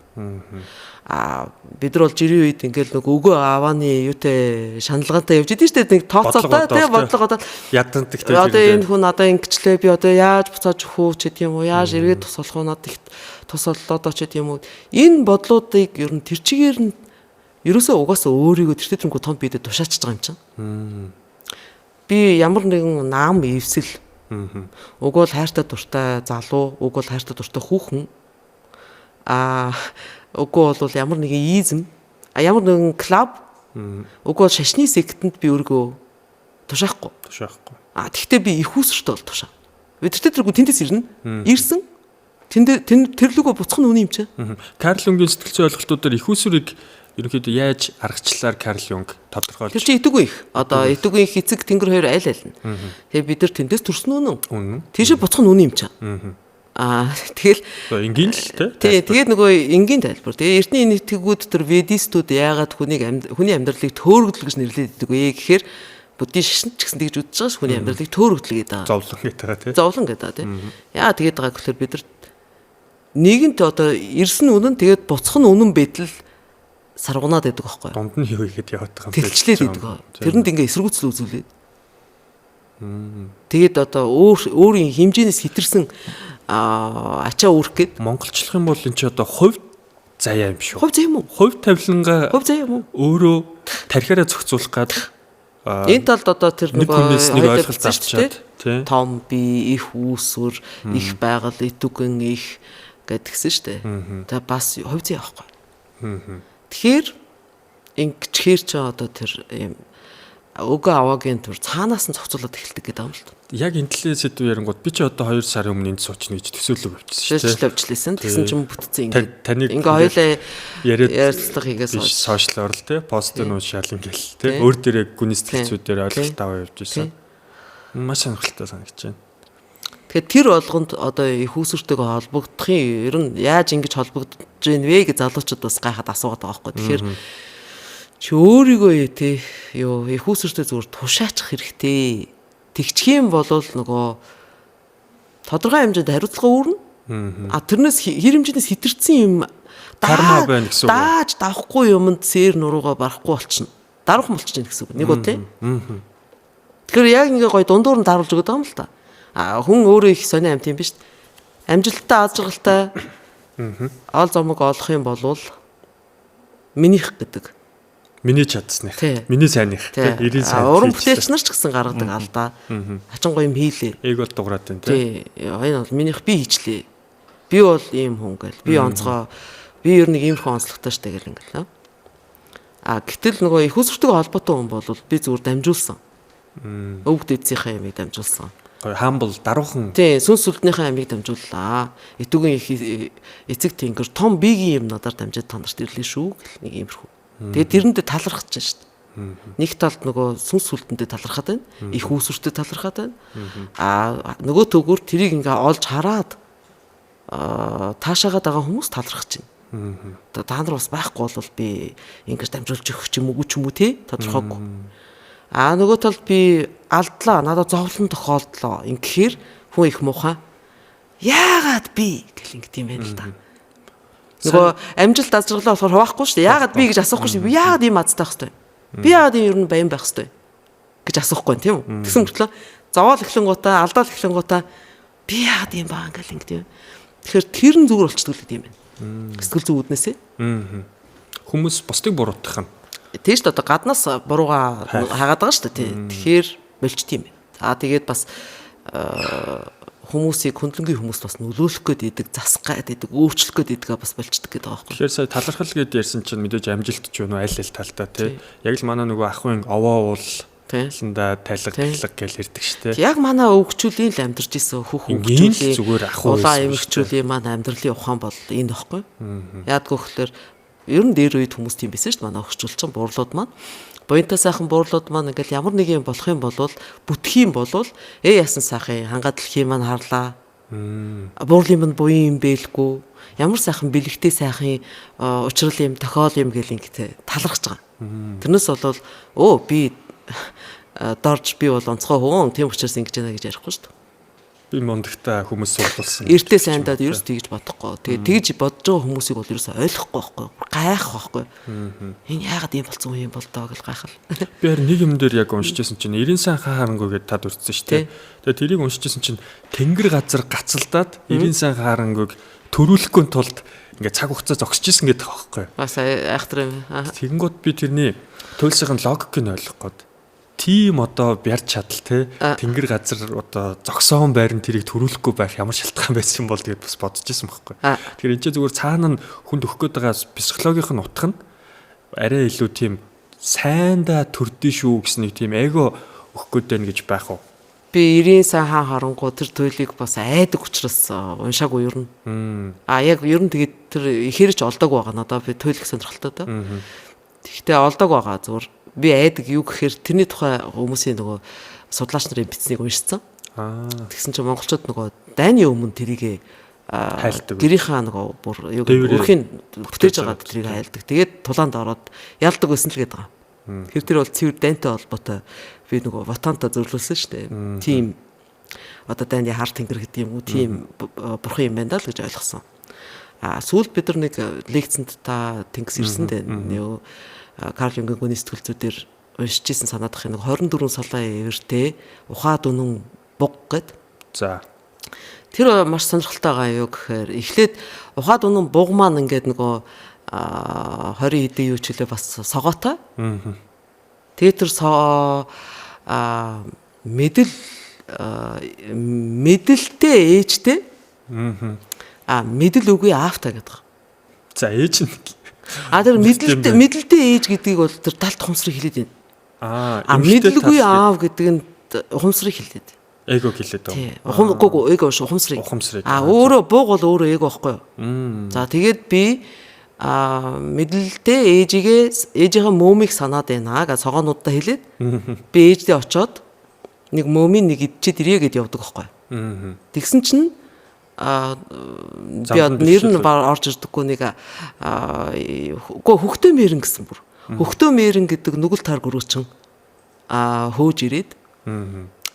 Бид нар бол жирийн үед ингээл нэг өгөө авааны юутай шаналгаантай явж идэв шүү дээ. Нэг тооцоолтой тий бодлогоо ядандаг тий. Одоо энэ хүн надаа ингэчлээ би одоо яаж буцааж өгөх үү ч гэдэм үү, яаж эргээд тусалах уу надад их тусаллоо ч гэдэм үү. Энэ бодлуудыг ер нь тэр чигээр нь ерөөсөө угаасаа өөрийгөө тэр төрөнгөө том бидэд тушаачж байгаа юм чинь. Би ямар нэгэн наам эвсэл уг бол хайртай дуртай залуу, уг бол хайртай дуртай хүүхэн уг бол ямар нэгэн изм ямар нэгэн клуб уг бол шашны сектэнд би өөрийгөө тушаахгүй. Тэгтээ би их усртай бол тушаа. Өдөртөө тэргүй тэндээс ирнэ. Ирсэн тэрлүгөө буцах нь үний юм чи. Карл Юнгийн сэтгэл зүйн ойлголтуудаар их усрыг ерөнхийдөө яаж аргачлаар Карл Юнг тодорхойлж. Тэр чинь идэвгүй их. Одоо идэвгүй их эцэг тэнгэр хоёр аль нь. Тэгээ бид нар тэндээс төрсөн үнэн. Тийшээ буцах нь үний юм чи. Тэгэл энгийн л тий. Тэгээд нөгөө энгийн тайлбар. Тэгээ эртний нийтгүүд тэр ведистүүд яагаад хүний амьдралыг төөрөгдөл гэж нэрлэдэг вэ гэхээр буддийн шашин ч гэсэн тэгж үзэж байгаа ш хүний амьдралыг төөрөгдөл гэдэг. Зовлон гэдэг байгаа тий. Зовлон гэдэг тий. Яа тэгээд байгаа гэхээр бид нар нэгэнт одоо ирсэн үнэн тэгээд буцах нь үнэн бэдэл саргунаад байдаг байхгүй юу? Дунд нь юу ихэд яваад байгаа юм бэ? Тэлчлээд байдаг. Тэрэнд ингээ эсэргүүцэл үзүүлээд. Тэгээд одоо өөрийн хэмжээнээс хэтэрсэн ачаа үүрх гээд монголчлох юм бол эн чи одоо хувь заяа юм шүү. Хувь заяа юм уу? Хувь тавилангаа хувь заяа юм уу? Өөрөө тархиараа зохицуулах гад энэ талд одоо тэр нэг ойлголт авчаад тий. Том би их үүсвэр их байгаль итүгэн их гэдгсэн шүү дээ. Тэгээ бас хувь заяа авахгүй. Тэгэхээр ингэчээр ч одоо тэр юм өгөө аваагийн түр цаанаас нь зохицуулаад эхэлдэг гэдэг юм л та. Яг энэ төлөө сэдв ярингууд би ч одоо 2 сарын өмнө энд суучна гэж төсөөлөв авчихсан шүү дээ. Авчлээсэн. Тэгсэн чинь бүтцэн таныг ингээ хоёлаа яриаддаг хийгээс сошиал орл те пост нь уушаал ингээл те өөр дээрээ гүний сэтгэлзүүдээр ойлголт аваа явж ирсэн. Маш сонирхолтой санагдаж байна. Тэгэхээр тэр болгонд одоо их үүсвэртэйгээ холбогдохын ер нь яаж ингэж холбогдож байна вэ гэж залуучууд бас гайхаад асуугаад байгаа байхгүй. Тэгэхээр чи өөрийгөө тий юу их үүсвэртэй зүгээр тушаачих хэрэгтэй. Тэгчих юм бол нөгөө тодорхой хэмжээнд хариуцлага үүрнэ. Тэрнээс хэр хэмжээс хэтэрсэн юм карма байна гэсэн үг. Дааж давхгүй юмд сэр нуруугаа барахгүй болчихно. Даруухан болчихно гэсэн үг. Нэг үү тий. Тэгэхээр яг ингээ гоё дундуур нь даруулж өгöd байгаа юм л та. Хүн өөрөө их сони амт юм биш. Амжилттай аз жаргалтай ол зомог олох юм болвол минийх гэдэг. Миний чадсных. Миний сайных. Ирийн сайн. Уран бүтээлч нар ч гэсэн гаргадаг алдаа. Хачин гоё юм хийлээ. Ээг бол дуграад байна тий. Энэ бол минийх би хийчлээ. Би бол ийм хүн гэл. Би онцгой. Би ер нь ийм хүн онцлогтой штэ гэл ингээл. Гэтэл нөгөө их үсвэртэйгээ холбоотой хүн бол би зүгээр дамжуулсан. Өвгд эцсийнхээ ямиг дамжуулсан. Хамбл даруухан. Тий, сүнс сүлднийхээ амийг дамжууллаа. Итүгийн их эцэг тэнгэр том биегийн юм надаар дамжаад танарт ирлээ шүү гэл нэг иймэрхүү. Тэгээд тэрэндээ талархаж байна шүү дээ. Нэг талд нөгөө сүнс сүлдэндээ талархаад байна. Их үүсвэртэй талархаад байна. Нөгөө төгөөр тэрийг ингээ олж хараад таашаагаад байгаа хүмүүс талархаж байна. Та нар бас байхгүй бол би ингэж дамжуулж өгөх ч юм уу тий тодорхойгүй. Нөгөө талд би алдлаа. Надад зовлон тохиолдлоо. Ингэхээр хүн их муухай. Яагаад би гэл ингэт юм байна л да. Нөгөө амжилт аз жаргалаа болохоор хуваахгүй шүү дээ. Яагаад би гэж асуухгүй шүү дээ. Яагаад ийм азтай байх хэвтэй. Би яагаад ийм ер нь баян байх хэвтэй гэж асуухгүй тийм үү? Тэгсэн мөртлөө зовоол эхлэнгуудаа, алдаал эхлэнгуудаа би яагаад ийм баа гэл ингэт юм. Тэгэхээр тэр нь зүгээр болчихдог гэдэг юм байна. Сэтгэл зүйн үүднээсээ. Хүмүүс бусдыг буруутгах нь тийм шүү дээ. Одоо гаднаас буруугаа хагаад байгаа шүү дээ. Тэгэхээр болчт юм байна. Тэгээд бас хүмүүсийг хөндлөнгийн хүмүүс бас нөлөөлөх гээд идэг, засах гээд идэг, өөрчлөх гээд идэг бас болчдөг гэдэг байгаа байхгүй. Тэгэхээр сая талархал гэдээ ярьсан чинь мэдээж амжилт ч юу аль талтай тий. Яг л манай нөгөө ахын овоо уул таланда тайлга гэж ярьдаг штэ. Яг манай өвгчүүлийн л амьдарч исэн хөх өвгчүүлийн зүгээр ахуй улаан эмэгчүүлийн маань амьдралын ухаан бол энэ байхгүй. Яадгүй гэхээр ер нь дээр үед хүмүүс тийм байсан шүү дээ манай өвгчүүл чинь буурлууд маань. Буянтай сайхан буурлууд маань ингээл ямар нэг юм болох юм бол бүтэх юм бол яасан сайхан хангаад дэлхийн маань харлаа. Буурлын манд буян юм бэлгүй. Ямар сайхан бэлэгтэй сайхан учрал юм тохиол юм гэл ингээд талархаж байгаа. Тэрнээс болвол би дорж би бол онцгой хүн тийм учраас ингэж яана гэж ярихгүй шүү дээ. Би мондагтай хүмүүс суулгуулсан. Эртээ сайндаад ерөөс тэгж бодохгүй. Тэгээ тэгж бодож байгаа хүмүүсийг бол ерөөс ойлгохгүй байхгүй. Гайх байхгүй. Энэ яагаад ийм болцсон юм бол доо гэж гайхал. Би харин нэг юм дээр яг уншижсэн чинь 90 сан хаарангуй гэдээ тад үрдсэн шүү дээ. Тэгээ тэрийг уншижсэн чинь тэнгэр газар гацалдаад 90 сан хаарангуйг төрүүлэхгүй тулд ингээд цаг хугацаа зогсчихсэн гэдэг байгаа байхгүй. Бас айхтар юм. Тэгэнгүүт би тэрний туйлсхийн логикийг ойлгох гээд тийм одоо бярд чадал те тэнгэр газар одоо зогсоон байрны тэрийг төрүүлэхгүй байх ямар шалтгаан байсан бол тэгээд бас бодож исэн байхгүй. Тэгэхээр энэ ч зүгээр цаана нь хүнд өгөх гээд байгаа психологийн утга нь арай илүү тийм сайндаа төрдөө шүү гэсэн нэг тийм эго өгөх гээд байна гэж байх уу? Би 90 сан харангуй тэр туйлыг бас айдаг учраас уншаагүй ер нь. Яг ер нь тэгээд тэр ихэрч олдог байгаа надаа би туйл их сонирхолтой доо. Гэхдээ олдог байгаа зүгээр. Би айдаг юу гэхээр тэрний тухай хүмүүсийн нөгөө судлаач нарын бичснийг уншицсан. Тэгсэн чинь монголчууд нөгөө дайны өмнө тэрийг гэрийнхаа нөгөө бүр юу гэдэг өрхийн бүтээж байгаа тэрийг хайлдаг. Тэгээд тулаанд ороод ялдаг байсан л гэдэг байгаа. Тэр бол цэвэр дайнтай холбоотой би нөгөө ботанта зөвлөсөн шүү дээ. Тийм одоо дайны хар тэнгэр гэдэг юм уу тийм бурхан юм байна даа л гэж ойлгосон. Сүүлд бид нар нэг лекцэнд та тэнгис ирсэн дээ. Карл Юнгийн гүний сэтгүүлчүүдээр уншижсэн санаадах нэг 24 салаан эвэртэй ухаа дүнэн буг гэд. За. Тэр маш сонирхолтой байгаа юу гэхээр эхлээд ухаа дүнэн буг маань ингээд нөгөө 20 хэдэн юу ч хэлээ бас согоотой. Тэгээд тэр мэдэлтэй ээжтэй. Мэдэл үгүй аавтай гэдэг. За ээж нь тэр мэдлэлтэй ээж гэдгийг бол тэр талт ухамсарыг хэлээд байна. Мэдлгүй аав гэдэг нь ухамсарыг хэлээд. Эго хэлээд байна. Ухамгүй эго ухамсарыг. Өөрөө бууг бол өөрөө эго байхгүй юу? За тэгээд би мэдлэлтэй ээжийнхээ мөөмийг санаад байна гэж цогоонуудаа хэлээд би ээждээ очоод нэг мөөмийн нэг идчихэд ирээ гэд явдаг байхгүй юу? Тэгсэн чинь би нэр нь орж ирдэггүй нэг хөхтөө мэрэн гэсэн бүр. Хөхтөө мэрэн гэдэг нүгэл тар гөрөөчөн хөөж ирээд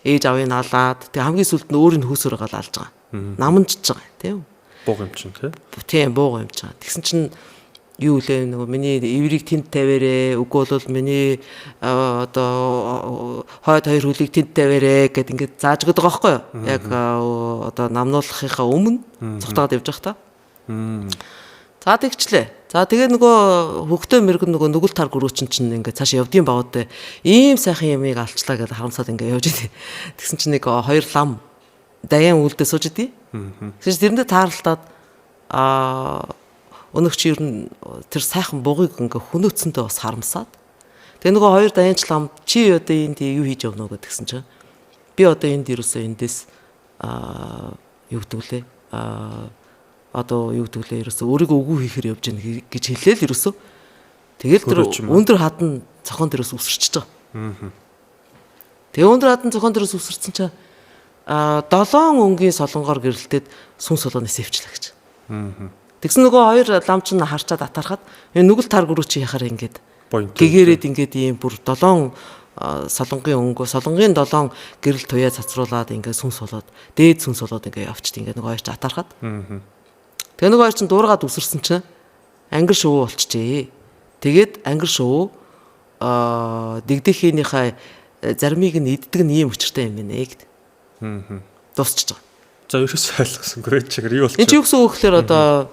ээж авыг алаад тэг хамгийн сүлд нь өөрийн хөөсөөр гал алж байгаа. Наманжж байгаа тийм. Бууг юм чинь тийм бууг юм чинь. Тэгсэн чинь юу лээ нөгөө миний эврийг тэнд тавиарэ үгүй бол миний одоо хойд хоёр хөлийг тэнд тавиарэ гэд ингээд зааж өгдөг байхгүй юу? Яг одоо намнуулахынхаа өмнө цогтоод явж байх та. За тэгчлээ. За тэгээ нөгөө хөхтөө мэрэгэн нөгөө нүгэл тар гөрөөчн чинь ингээд цааш явдгийн багуудаа ийм сайхан ямыг алчлаа гэж харамсаад ингээд явж идэв. Тэгсэн чинь нэг хоёр лам даян үлдээ сууж идэв. Тэгсэн тэрэндээ тааралтаад өнөөгч ер нь тэр сайхан бугыг ингээ хөнөөцөндөө бас харамсаад. Тэгээ нөгөө хоёр дайнч лам чи одоо энд юу хийж явна уу гэдгсэн чинь би одоо энд ерөөсөө эндээс юу гэдгүүлээ одоо юу гэдгүүлээ ерөөсөө өөрийгөө үгүй хийхээр явж гин гэж хэлээл ерөөсөө. Тэгэл тэр өндөр хадан цохон дээрээс үсэрчж байгаа. Тэгээ өндөр хадан цохон дээрээс үсэрсэн чинь 7 өнгийн солонгоор гэрэлтээд сүнс солоноос эвчлээ гэж. Тэгсэн нөгөө хоёр лам чинь харчаад атархад энэ нүгэл тар гөрөөч яхаар ингээд гэгээрээд ингээд ийм бүр 7 солонгийн өнгө солонгийн 7 гэрэл туяа цацруулаад ингээд сүнс болоод дээд сүнс болоод ингээд явчихт ингээд нөгөө хоёр ч атархад. Тэгээ нөгөө хоёр чинь дуургаад үсэрсэн чинь ангир шувуу болчихжээ. Тэгээд ангир шувуу дэгдэхийнхээ заримыг нь иддэг нь ийм өчртэй юм байна гэд. Дуусчихж байгаа. За ерөөсөө ойлгосонгүй чигээр юу болчих. Энд юу гэсэн үг гэхээр одоо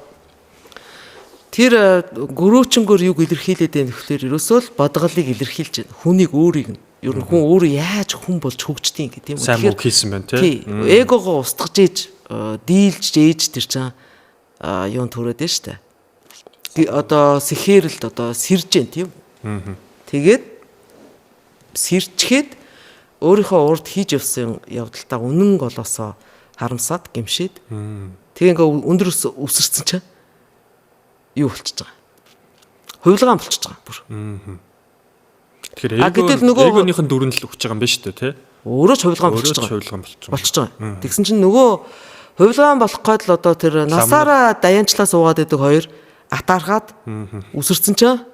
тэр гөрөөчнгөр юг илэрхийлээд байх гэхээр ерөөсөө л бодголыг илэрхийлж байна. Хүнийг өөрийг нь. Ер нь хүн өөрөө яаж хүн болж хөгждгийг гэдэг юм уу. Сайн муу хийсэн байна тий. Эгогоо устгаж ээж дийлж ээж тэр чинь юун төрөөд нь штэ. Одоо сэхэрэлд одоо сэрж जैन тийм. Тэгээд сэрчгээд өөрийнхөө урд хийж явсан явдалтаа үнэн голоосоо харамсаад гимшээд тэгээ ингээ өндөр өсөрсөн чинь юу болчихж байгаа. Хувилгаан болчихж байгаа бүр. Тэгэхээр эгоныхын дүрэн л өгч байгаа юм байна шүү дээ тий. Өөрөө ч хувилгаан болчихж байгаа. Тэгсэн чинь нөгөө хувилгаан болох гээд л одоо тэр насаараа даянчлаа суугаад идэг хоёр атаархаад өсөрсөн чинь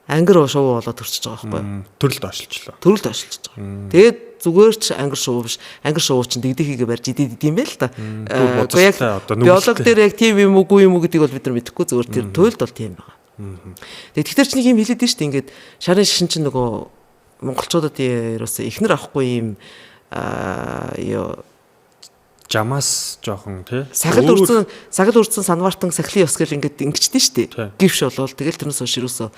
ангир шувуу болоод төрчихж байгаа байхгүй. Төрөлд оршилчлаа. Төрөлд оршилж байгаа. Тэгээд зүгээр ч ангир шувуу биш. Ангир шувуу чинь дэгдэхийгээ барьж идэд юм байл та. Гэхдээ яг биолог дээр яг тийм юм уугүй юм уу гэдгийг бол бид нар мэдэхгүй зүгээр тэр туйлд бол тийм байгаа. Тэгэхээр ч нэг юм хэлээд нь шүү дээ. Ингээд шарын шишин чинь нөгөө монголчуудад ерөөсөө ихнэр авахгүй юм ёо жамаас жоохон тий сахил үрдсэн санвартан сахилын ёс гэл ингээд ингэчтэй шүү дээ. Гівш болвол тэгэл тэрнээс хойш ерөөсөө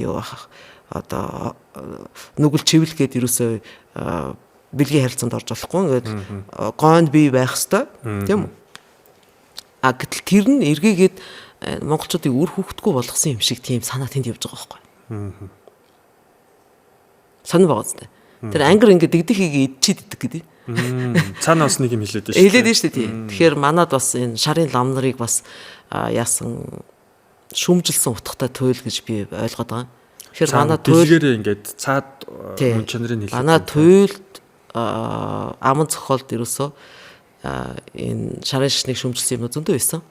ёо одоо нүгэл чивэл гээд ерөөсөө бэлгийн харилцаанд орж болохгүй ингээд гоонд бий байх хэвээр тийм үү. Гэтэл тэр нь эргээгээд монголчуудыг үр хөвгтгүй болгосон юм шиг тийм санаа тэнд явж байгаа байхгүй. Сонир байгаа зү. Тэр ангир ингээд дэгдэхийг идчихэд идэг гэдэг. Цаанаас нэг юм хэлээд шүү. Хэлээд шүү дээ. Тэгэхээр манад бас энэ шарын лам нарыг бас яасан шүмжилсэн утгатай туйл гэж би ойлгоод байгаа. Тэгэхээр манай туйл дэлгээрээ ингээд цаад мөн чанарын хэлээд. Манай туйлд аман зохиолд ерөөсөө энэ шарын шишнийг шүмжилсэн юм зөндөө байсан.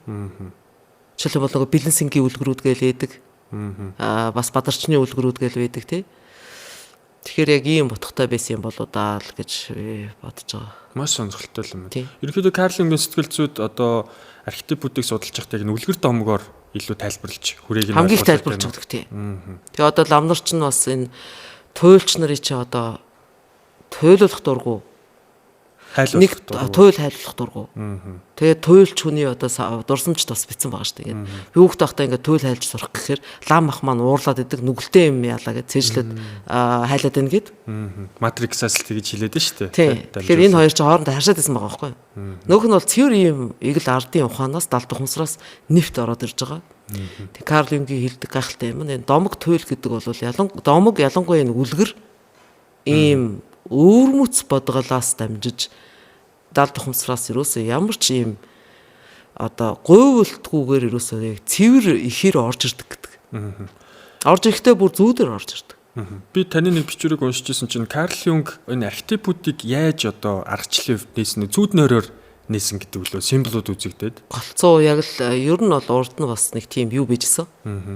Жишээлбэл нөгөө бэлэнсэнгийн үлгэрүүд гээл байдаг. Бас бадарчны үлгэрүүд гээл байдаг тий. Тэгэхээр яг ийм утгатай байсан юм болоо даа л гэж бодож байгаа. Маш сонирхолтой юм байна. Ерөнхийдөө Карл Юнгийн сэтгэл зүйд одоо архетипүүдийг судалж байхдаа яг үлгэр домгоор илүү тайлбарлаж хүрээг нь хамгийн их тайлбарлаж өгдөг тий. Тэгээ одоо ламнар ч нь бас энэ туйлч нарын чи одоо туйлуулах дургу нэг туйл хайлуулах дургу. Тэгээ туйлч хүний одоо дурсамжт бас битсэн байгаа шүү дээ. Би хүүхдээ байхдаа ингээд туйл хайлж сурах гэхээр лам ах маань уурлаад идэг нүгэлтэй юм яалаа гэж цээжлээд хайлаад байна гэд. Матриксаас л тэгж хэлээд шүү дээ. Тэгэхээр энэ хоёр ч хоорондоо харшаад байсан байгаа байхгүй. Нөгөөх нь бол цэвэр ийм эгэл ардын ухаанаас далд ухамсараас нэвт ороод ирж байгаа. Тэг Карл Юнгийн хэлдэг гайхалтай юм. Энэ домог туйл гэдэг бол домог ялангуяа энэ үлгэр ийм өвөрмөц бодголоос дамжиж далд ухамсараас юусоо ямар ч юм одоо говьлтгүйгээр юусоо яг цэвэр ихээр орж ирдэг гэдэг. Орж ирэхдээ бүр зүүдээр орж ирдэг. Би таны нэг бичвэрийг уншиж байсан чинь Карл Юнг энэ архетипүүдийг яаж одоо аргачлалын хувьд нээсэн зүүд нойроор нээсэн гэдэг үлээ символууд үзэгдээд. Голцоо яг л ер нь бол урд нь бас нэг тийм юу bijсэн.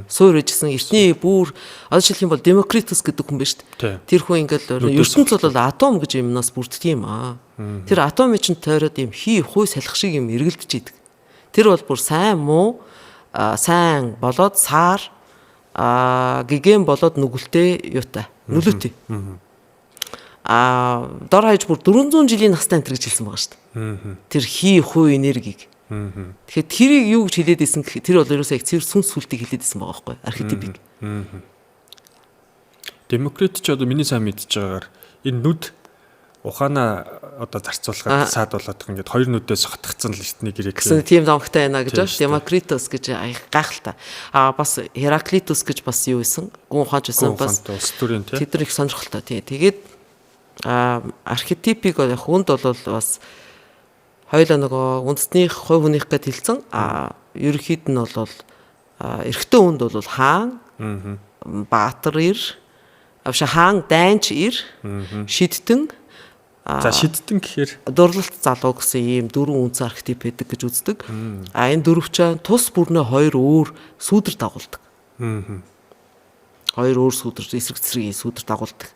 Суур bijсэн эртний бүр одоо жишээлх юм бол Демокритус гэдэг хүн байна шүү дээ. Тэр хүн ингээл ертөнцийн бол атом гэж юмнаас бүрддэг юм аа. Тэр атомын чинь тойроод юм хий хуй салхи шиг юм эргэлдэж идэг. Тэр бол бүр сайн муу сайн болоод саар гигэн болоод нүгэлтэй юутай нүлүүтэй. Дор хаяж бүр 400 жилийн настай энэ гэж хэлсэн байгаа шүү дээ. Тэр хий хуй энергийг. Тэгэхээр тэрийг юу гэж хэлээд исэн гэхээр тэр бол ерөөсөө яг цэвэр сүнс сүлтийг хэлээд исэн байгаа байхгүй архетипик. Демокрит ч одоо миний сайн мэдж байгаагаар энэ нүд ухаанаа одоо зарцуулахад саадуулаад ингээд хоёр нүдээс хотгцсан л эртний грек. Гэсэн тийм домогтой байна гэж байна. Демокритус гэж гайхалтай. Бас Хераклитус гэж бас юу исэн? Гүн ухаанч байсан бас. Тэд нар их сонирхолтой тий. Тэгээд архетипик яг хүнд бол бас хоёулаа нөгөө үндэснийх хувь хүнийх гэд хэлсэн. Ерөнхийд нь бол эрэгтэй хүнд бол хаан, баатар ир, хаан дайнч ир, шидтэн. За шидтэн гэхээр дурлалт залуу гэсэн ийм дөрвөн үндэс архетип байдаг гэж үздэг. Энэ дөрвч тус бүрнээ хоёр өөр сүудэр дагуулдаг. Хоёр өөр сүудэр эсрэг цэсрийн сүудэр дагуулдаг.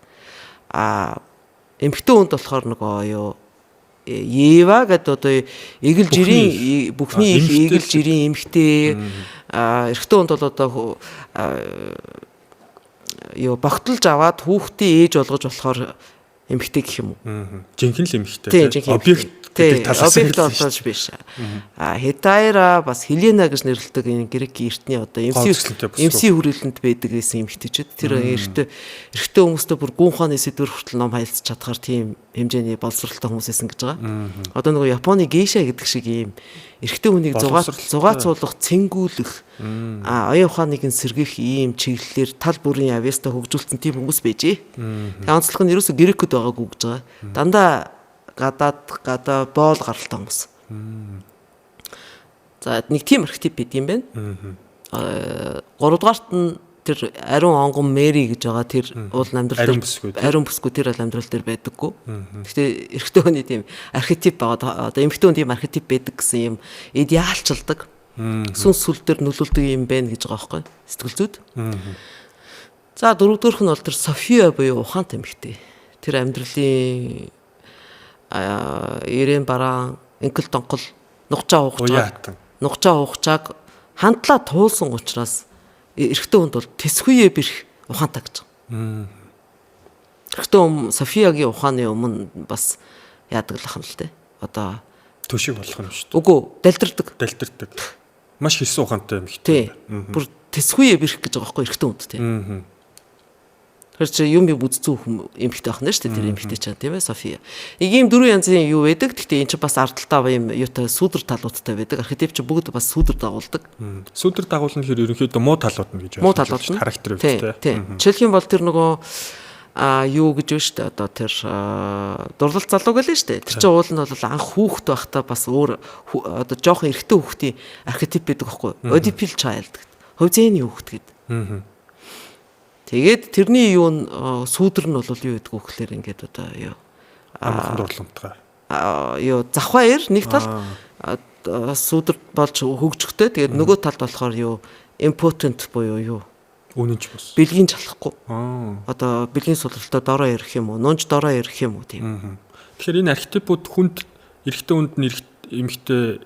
Эмэгтэй хүнд болохоор нөгөө юу Ева гэдэг одоо эгэл жирийн бүхний их эгэл жирийн эмэгтэй эрэгтэй хүнд бол одоо юу багталж аваад хүүхдийн ээж болгож болохоор эмэгтэй гэх юм уу? Жинхэнэ л эмэгтэй. Объект гэдэг талаас объект олж биш. Хетайра бас Хелена гэж нэрлэдэг энэ грек эртний одоо MC хүрээлэнд байдаг гэсэн эмэгтэйчүүд тэр эртөө хүмүүстэй бүр гүн ухааны сэдвэр хүртэл ном хайлтж чадхаар тийм хэмжээний боловсралтай хүмүүс байсан гэж байгаа. Одоо нөгөө Японы гейша гэдэг шиг ийм эрэгтэй хүнийг зугаацуулах, цэнгүүлэх, оюун ухааныг сэргийх ийм чиглэлээр тал бүрийн авьяастай хөгжүүлсэн тийм хүмүүс байжээ. Тэгээ онцлог нь ерөөсө грекүүд байгаагүй гэж байгаа. Дандаа гадаа боол гаралтай хүмүүс. За нэг тийм архетип байд юм байна. 3 дугаарт нь тэр ариун онгон Мэри гэж байгаа тэр уул амьдрал ариун бүсгүй тэр амьдрал дээр байдаггүй. Гэхдээ эрэгтэй хүний тийм архетип байгаа. Одоо эмэгтэй хүн тийм архетип байдаг гэсэн юм идеалчилдаг. Сүнс сүл дээр нөлөөлдөг юм байна гэж байгаа байхгүй сэтгэл зүйд. За 4 дуурх нь бол тэр София буюу ухаантай эмэгтэй. Тэр амьдралын ирээн бараан инкэл донкол нухчаа хугачааг хандлаа туулсан учраас эрэгтэй хүнд бол тэсхүйе бэрх ухаантай гэж байгаа. Эрэгтэй хүн Софиягийн ухааны өмнө бас яадаг л ахна л те. Одоо төшиг болох юм шүү дээ. Үгүй далдирдаг. Маш хэлсэн ухаантай юм ихтэй. Бүр тэсхүйе бэрх гэж байгаа байхгүй эрэгтэй хүнд те. Тэр чи юм үзцүү эмхтэй ахна шүү дээ тэр эмхтэй чам тийм ээ София. Ийм дөрвөн янзын юу байдаг. Гэхдээ эн чи бас ардталтаа юм юутай сүудэр талуудтай байдаг. Архетип чи бүгд бас сүудэр дагуулдаг. Сүудэр дагуулна гэхээр ерөнхийдөө муу талууд нь гэж байна. Характер өвчтэй. Жишээлх юм бол тэр нөгөө юу гэж вэ шүү дээ. Одоо тэр дурлал залуу гэлээ шүү дээ. Тэр чи уул нь бол анх хүүхэд байхдаа бас өөр одоо жоохон эрэгтэй хүүхдийн архетип байдаг байхгүй. Oedipal child гэдэг. Хувьцээний хүүхэд гэдэг. Тэгээд тэрний юу сүүдэр нь бол юу гэдэг вэ гэхээр ингээд одоо юу амархан дурламтгай. Юу зах баяр нэг тал сүүдэр болж хөгжөхтэй. Тэгээд нөгөө талд болохоор юу impotent буюу юу үнэнч бас бэлгийн чалахгүй. Одоо бэлгийн сулралтай дороо ярих юм уу? Нунж дороо ярих юм уу тийм. Тэгэхээр энэ архетипууд хүнд эрэгтэй хүнд нь эмэгтэй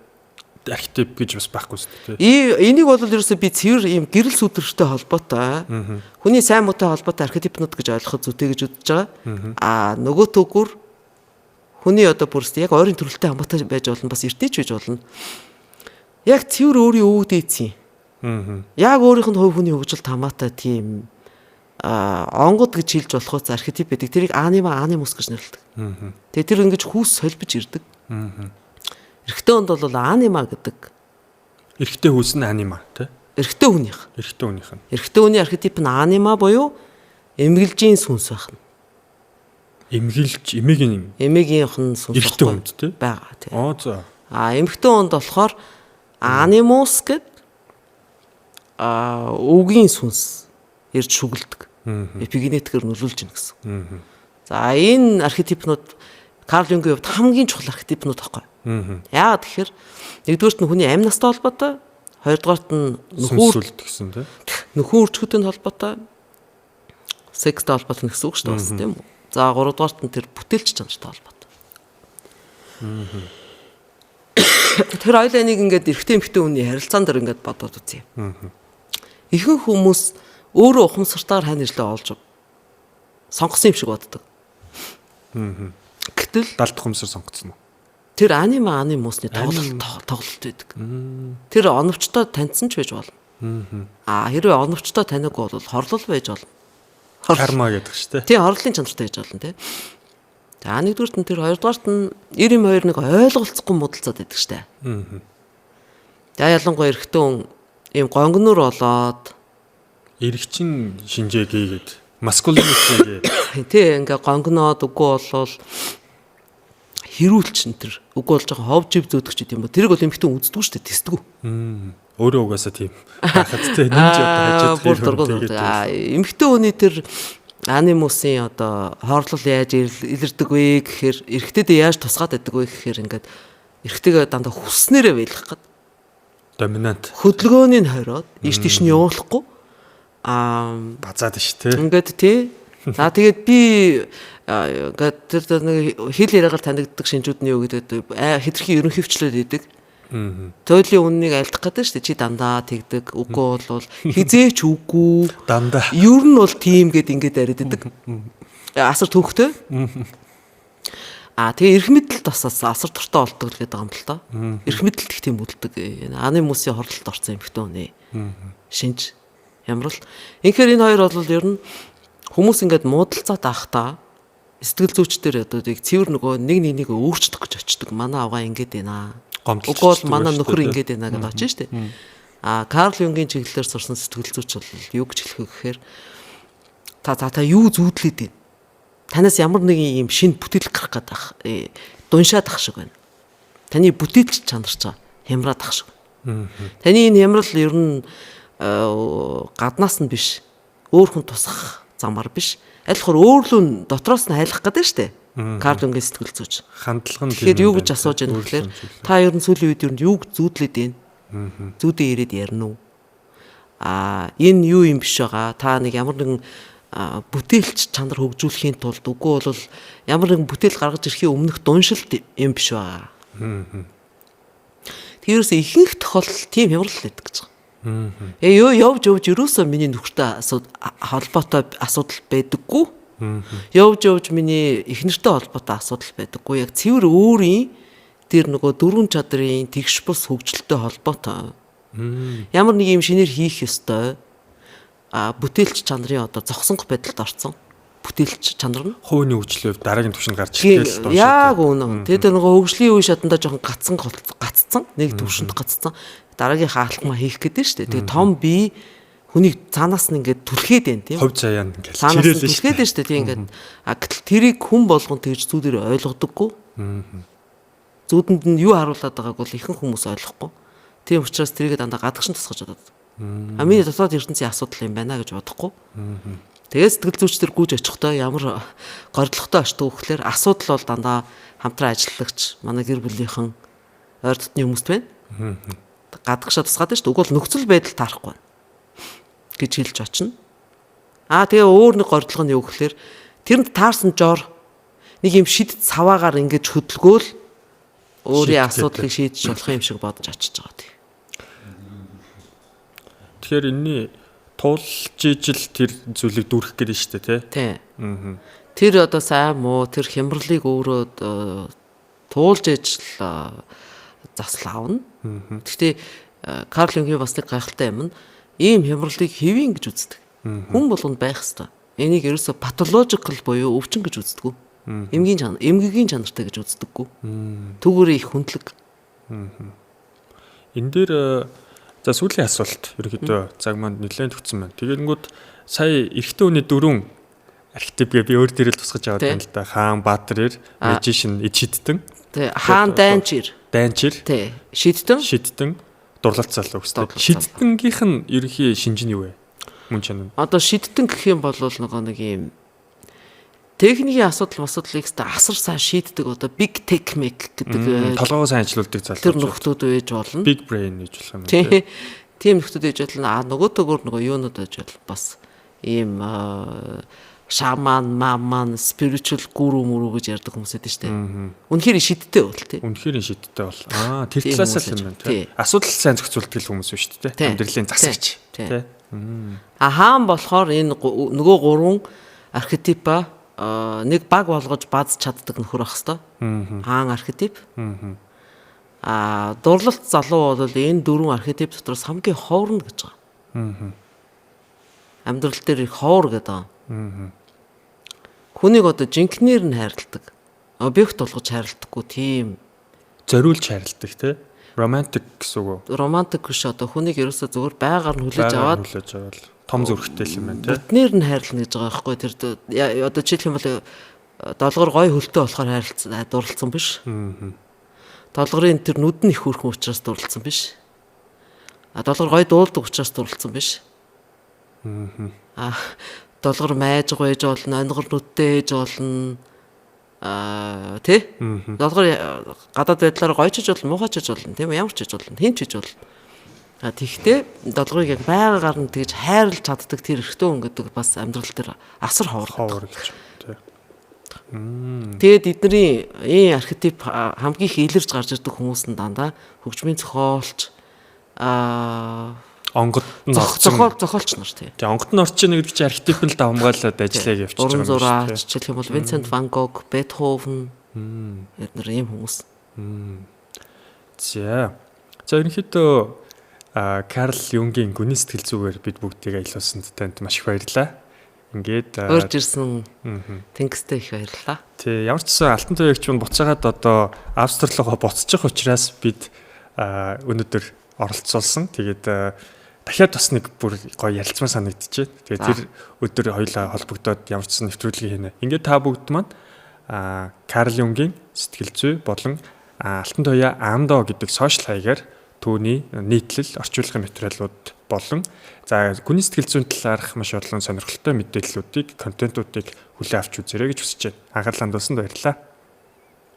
архетип гэж бас байхгүй шүү дээ. Энийг бол ерөөсөө би цэвэр ийм гэрэл сүдэртэй холбоотой. Хүний сайн муутай холбоотой архетипнууд гэж ойлгоход зүйтэй гэж үзэж байгаа. Нөгөө төгөр хүний одоо бүрст яг ойрын төрөлтэй хамаатай байж болно, бас эртнийч байж болно. Яг цэвэр өөрийн өвөг дээдсэн. Яг өөрийнх нь хувь хүний хөгжилд хамаатай тийм онгод гэж хэлж болохоос архетип байдаг. Тэрийг анимус гэж нэрлэдэг. Тэгээ тэр ингэж хүүс солбиж ирдэг. Эрэгтэй хүнд бол анима гэдэг. Эрэгтэй хүс нь анима тий? Эрэгтэй хүнийх. Эрэгтэй хүний архетип нь анима буюу эмгэлжийн сүнс байх нь. Эмээгийнх нь сүнс. Эрэгтэй хүнд тий? Бага тий. За. Эмэгтэй хүнд болохоор анимус гэдэг өвгийн сүнс ирж шүглдэг. Эпигенетикээр нөлөөлж ийн гэсэн. За энэ архетипнууд Карл Юнгийн хувьд хамгийн чухал архетипнууд байхгүй. Яагаад тэгэхээр нэгдүгээрт нь хүний амь настай холбоотой, хоёрдугаарт нь нөхөн үржихтэй холбоотой, секстэй холбоотой гэсэн үг шүү дээ тийм үү. За гуравдугаарт нь тэр бүтээлч чанартай холбоотой. Тэр хоёулаа нэг ингээд эрэгтэй эмэгтэй хүний харилцаан дээр ингээд бодоод үзье. Ихэнх хүмүүс өөрөө ухамсартаар хань нэрлээ олж сонгосон юм шиг боддог. Гэтэл далд ухамсар сонгоцсон уу? Тэр анимусны тоглолт байдаг. Тэр оновчтой таньсан ч байж болно. Хэрвээ оновчтой таниаггүй бол хорлол байж болно. Карма гэдэг шүү дээ. Тийм хорлолын чанартай байж болно тий. За нэгдүгürt нь тэр хоёрдугаарт нь 92 нэг ойлголцохгүй муудалцаад байдаг шүү дээ. За ялангуяа эрэгтэй хүн ийм гонгнор болоод эрэгчин шинжээгээд маскулинитгээ тий ингээ гонгноод үгүй болвол хэрүүлч энэ төр үгүй бол жоохон хов жив зөөдөг ч гэдэм бо тэрийг бол эмхтэн үздэг шүү дээ тэсдэггүй. Өөрөө угаасаа тийм хахацтай нэмж одоо хажууд эмхтэн хүний тэр анимусын одоо хоорлол яаж илэрдэг вэ гэхээр эрэгтэйдээ яаж тусгаад байдаг вэ гэхээр ингээд эрэгтэйгээ дандаа хүснээрээ байлгах гээд доминант хөдөлгөөнийг хороод ийш тийш нь явуулахгүй базаад ш тий. Ингээд тий. За тэгээд би ингээд тэр нэг хэл яриагаар танигддаг шинжүүд нь юу гэдэг хэтэрхий ерөн хөвчлөөд идэг. Тойлын үннийг альдах гэдэг шүү дээ. Чи дандаа тэгдэг. Үгүй бол хизээч үгүй. Дандаа. Ер нь бол тийм гэд ингээд яриад идэг. Асар төвхтэй. Тэгээ эрх мэдэлд бас асар туртаа олдог л гэдэг юм л та. Эрх мэдэлд их тийм үлддэг. Аны хүмүүсийн хорлолд орсон эмэгтэй хүний шинж ямар л. Инхээр энэ хоёр бол ер нь хүмүүс ингээд муудалцаад авахтаа сэтгэл зүйчдэр одоо тийг цэвэр нөгөө нэг өөрчлөх гэж очдөг. Манай авгаа ингээд байна. Уг бол манай нөхөр ингээд байна гэж очиж штэ. Карл Юнгийн чиглэлээр сурсан сэтгэл зүйч бол юу гэж хэлэх вэ гэхээр та юу зүүдлээд байна? Танаас ямар нэгэн юм шинэ бүтээл гарах гэдэг дуншаад ах шиг байна. Таны бүтээлч чанарч байгаа хямраад ах шиг. Таны энэ хямрал ер нь гаднаас нь биш, өөр хүн тусах замаар биш. Айлхаар өөрлөө дотроос нь айлах гэдэг нь штэ. Карл Юнгийн сэтгэл зүйч. Хандлага нь тэгэхээр юу гэж асууж байгаа нөхлөөр та ер нь сүүлийн үед ер нь юу зүүдлээд байна? Зүүдээ ирээд ярина уу? Энэ юу юм биш байгаа. Та нэг ямар нэгэн бүтээлч чанар хөгжүүлэхийн тулд үгүй бол ямар нэгэн бүтээл гаргаж ирэхийн өмнөх дуншилт юм биш байгаа. Тэрээс ихэнх тохиолдолд тийм хямрал байдаг гэж байгаа. Явж ерөөсөө миний нөхөртэй холбоотой асуудал байдаггүй. Явж миний эхнэртэй холбоотой асуудал байдаггүй. Яг цэвэр өөрийн тэр нөгөө дөрвөн чадрын тэгш бус хөгжилтэй холбоотой. Ямар нэг юм шинээр хийх ёстой. Бүтээлч чанарын одоо зогсонх байдалд орсон. Бүтээлч чанар нь хувийн хөгжлөв дараагийн түвшинд гарч ирэхээс яг үнэн. Тэгээд нөгөө хөгжлийн үе шатанда жоохон гаццсан. Нэг түвшинд гаццсан. Дараагийн хаалтмаа хийх гэдэг нь шүү дээ. Тэгээд том бие хүнийг цаанаас нь ингээд түлхээд байна тийм. Хувь заяан ингээд чирээлээ түлхээд байна шүү дээ. Тийм ингээд гэтэл тэрийг хүн болгон тэгж зүүдээр ойлгодоггүй. Зүүдэнд нь юу харуулад байгааг бол ихэнх хүмүүс ойлгохгүй. Тийм учраас тэрийг дандаа гадагшин тусгаж бодод. Миний дотоод ертөнцийн асуудал юм байна гэж бодохгүй. Тэгээд сэтгэл зүйчдэр гүйж очихдоо ямар гордлоготой очдог вэ гэхээр асуудал бол дандаа хамтран ажиллагч манай гэр бүлийнхэн ойр дотны хүмүүст байна. Гадагшаа тусгаад байна шүү дээ. Уг бол нөхцөл байдал таарахгүй байна гэж хэлж очино. Тэгээ өөр нэг гордлого нь юу гэхээр тэрэнд таарсан жоор нэг юм шид цаваагаар ингэж хөдөлгөөл өөрийн асуудлыг шийдэж болох юм шиг бодож очиж байгаа тийм. Тэгэхээр энэний туулж ижил тэр зүйлийг дүүрэх гэдэг нь шүү дээ тий. Тэр одоо сайн муу тэр хямралыг өөрөө туулж ижил засал аавна. Гэхдээ Карл Юнгийн бас нэг гайхалтай юм нь ийм хямралыг хэвийн гэж үздэг. Хүн болгонд байх хэвээр. Энийг ерөөсө патологикал буюу өвчин гэж үздэггүй. Эмгэгийн чанартай гэж үздэггүй. Түүгээр их хүндлэг. Энэ дээр за сүүлийн асуулт ерөөдөө цаг манд нэлээд төгсөн байна. Тэгэнгүүт сая эрэгтэй хүний дөрвөн архетипгээ би өөр дээрээ тусгаж аваад байна л да. Хаан, Баатар, Magician, Эцэдтэн. Тэ хаан дайнчир. Тэ шидтэн дурлалт залуу гэжтэй. Шидтэнгийнх нь ерөнхий шинж нь юу вэ? Мөн чанар. Одоо шидтэн гэх юм бол нэг юм техникийн асуудал асар сайн шийддэг одоо big technique гэдэг толгойгоо сайн ажилуулдаг залуу. Тэр нөхдүүд байж болно. Big brain гэж болох юм тийм. Тийм нөхдүүд байж болно. Нөгөө төгөр юунууд байж болно. Бас ийм шаман, маман, spiritual guru мөрөө гэж ярьдаг хүмүүс байдаг шүү дээ. Үнэхээр шидтэй бол тийм. Үнэхээр шидтэй бол. Тэр талаас л юм байна тийм. Асуудал сайн зохицуулдаг хүмүүс биш шүү дээ. Амьдралын засагч тийм. Хаан болохоор энэ нөгөө гурван архетипа нэг баг болгож баз чаддаг нөхөр ах хэвээр. Хаан архетип. Дурлалт залуу бол энэ дөрвөн архетип дотроос хамгийн хоорн гэж байгаа. Амьдрал дээр их хоор гэдэг. Хүнийг одоо жинкнэр нь хайрладаг. Объект болгож хайрладаггүй тийм. Зориулж хайрладаг тий. Романтик гэсэн үг. Романтик биш одоо хүнийг ерөөсөө зөвхөн байгаар нь хүлээж аваад том зүрхтэй юм байна тий. Бүтнээр нь хайрлана гэж байгаа байхгүй тэр одоо жишээлх юм бол долгор гой хөлтэй болохоор дурлалцсан биш. Долгорын тэр нүд нь их хөрхөн учраас дурлалцсан биш. Долгор гой дуулдаг учраас дурлалцсан биш. Долгор майжг байж болно, онгор нүдтэй ээж болно. Тий? Долгор гадаад байдлаар гойчж болно, муухайчж болно, тийм үү? Ямар ч хийж болно, хин ч хийж болно. Тэгэхдээ долгорыг яг байгаагаар нь тэгж хайрлаж чаддаг тэр эрхтэн хүн гэдэг бас амьдрал дээр асар ховор гэж тий. Тэгээд эдний энэ архетип хамгийн их илэрж гарч ирдэг хүмүүс нь дандаа хөгжмийн зохиолч онгод зохиолч нар тий. Тэгээ онгод нь орч ийн гэдэг чинь архетип нь л хамгаалаад ажиллаад явчихж байгаа юм шүү дээ. Жишээлх юм бол Винсент Ван Гог, Бетховен, Яг нэр ийм хүмүүс. За ерөнхийдөө Карл Юнгийн гүний сэтгэл зүгээр бид бүгдийг аялуулсанд танд маш их баярлалаа. Ингээд Урьж ирсэн тэнгистэй их баярлалаа. Тий, ямар ч гэсэн Алтан туяагч нь буцаагаад одоо Австрали руу буцчих учраас бид өнөөдөр оролцуулсан. Тэгээд дахиад бас нэг бүр гоё ярилцмаар санагдчихэ. Тэгээд тэр өдөр хоёулаа холбогдоод ямар ч гэсэн нэвтрүүлгийг хийнэ. Ингээд та бүгд маань Карл Юнгийн сэтгэл зүй болон Алтан туяа Амдо гэдэг сошиал хаягаар түүний нийтлэл орчуулгын материалууд болон за гүний сэтгэл зүйн талаарх маш олон сонирхолтой мэдээллүүдийг, контентуудыг хүлээн авч үзээрэй гэж хүсэж байна. Анхаарлаа хандуулсанд баярлалаа.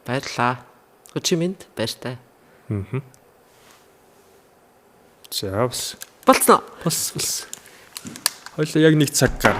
Баярлалаа. Хүчимэнд баяртай. За бас Болцсон. хоёулаа яг нэг цаг гар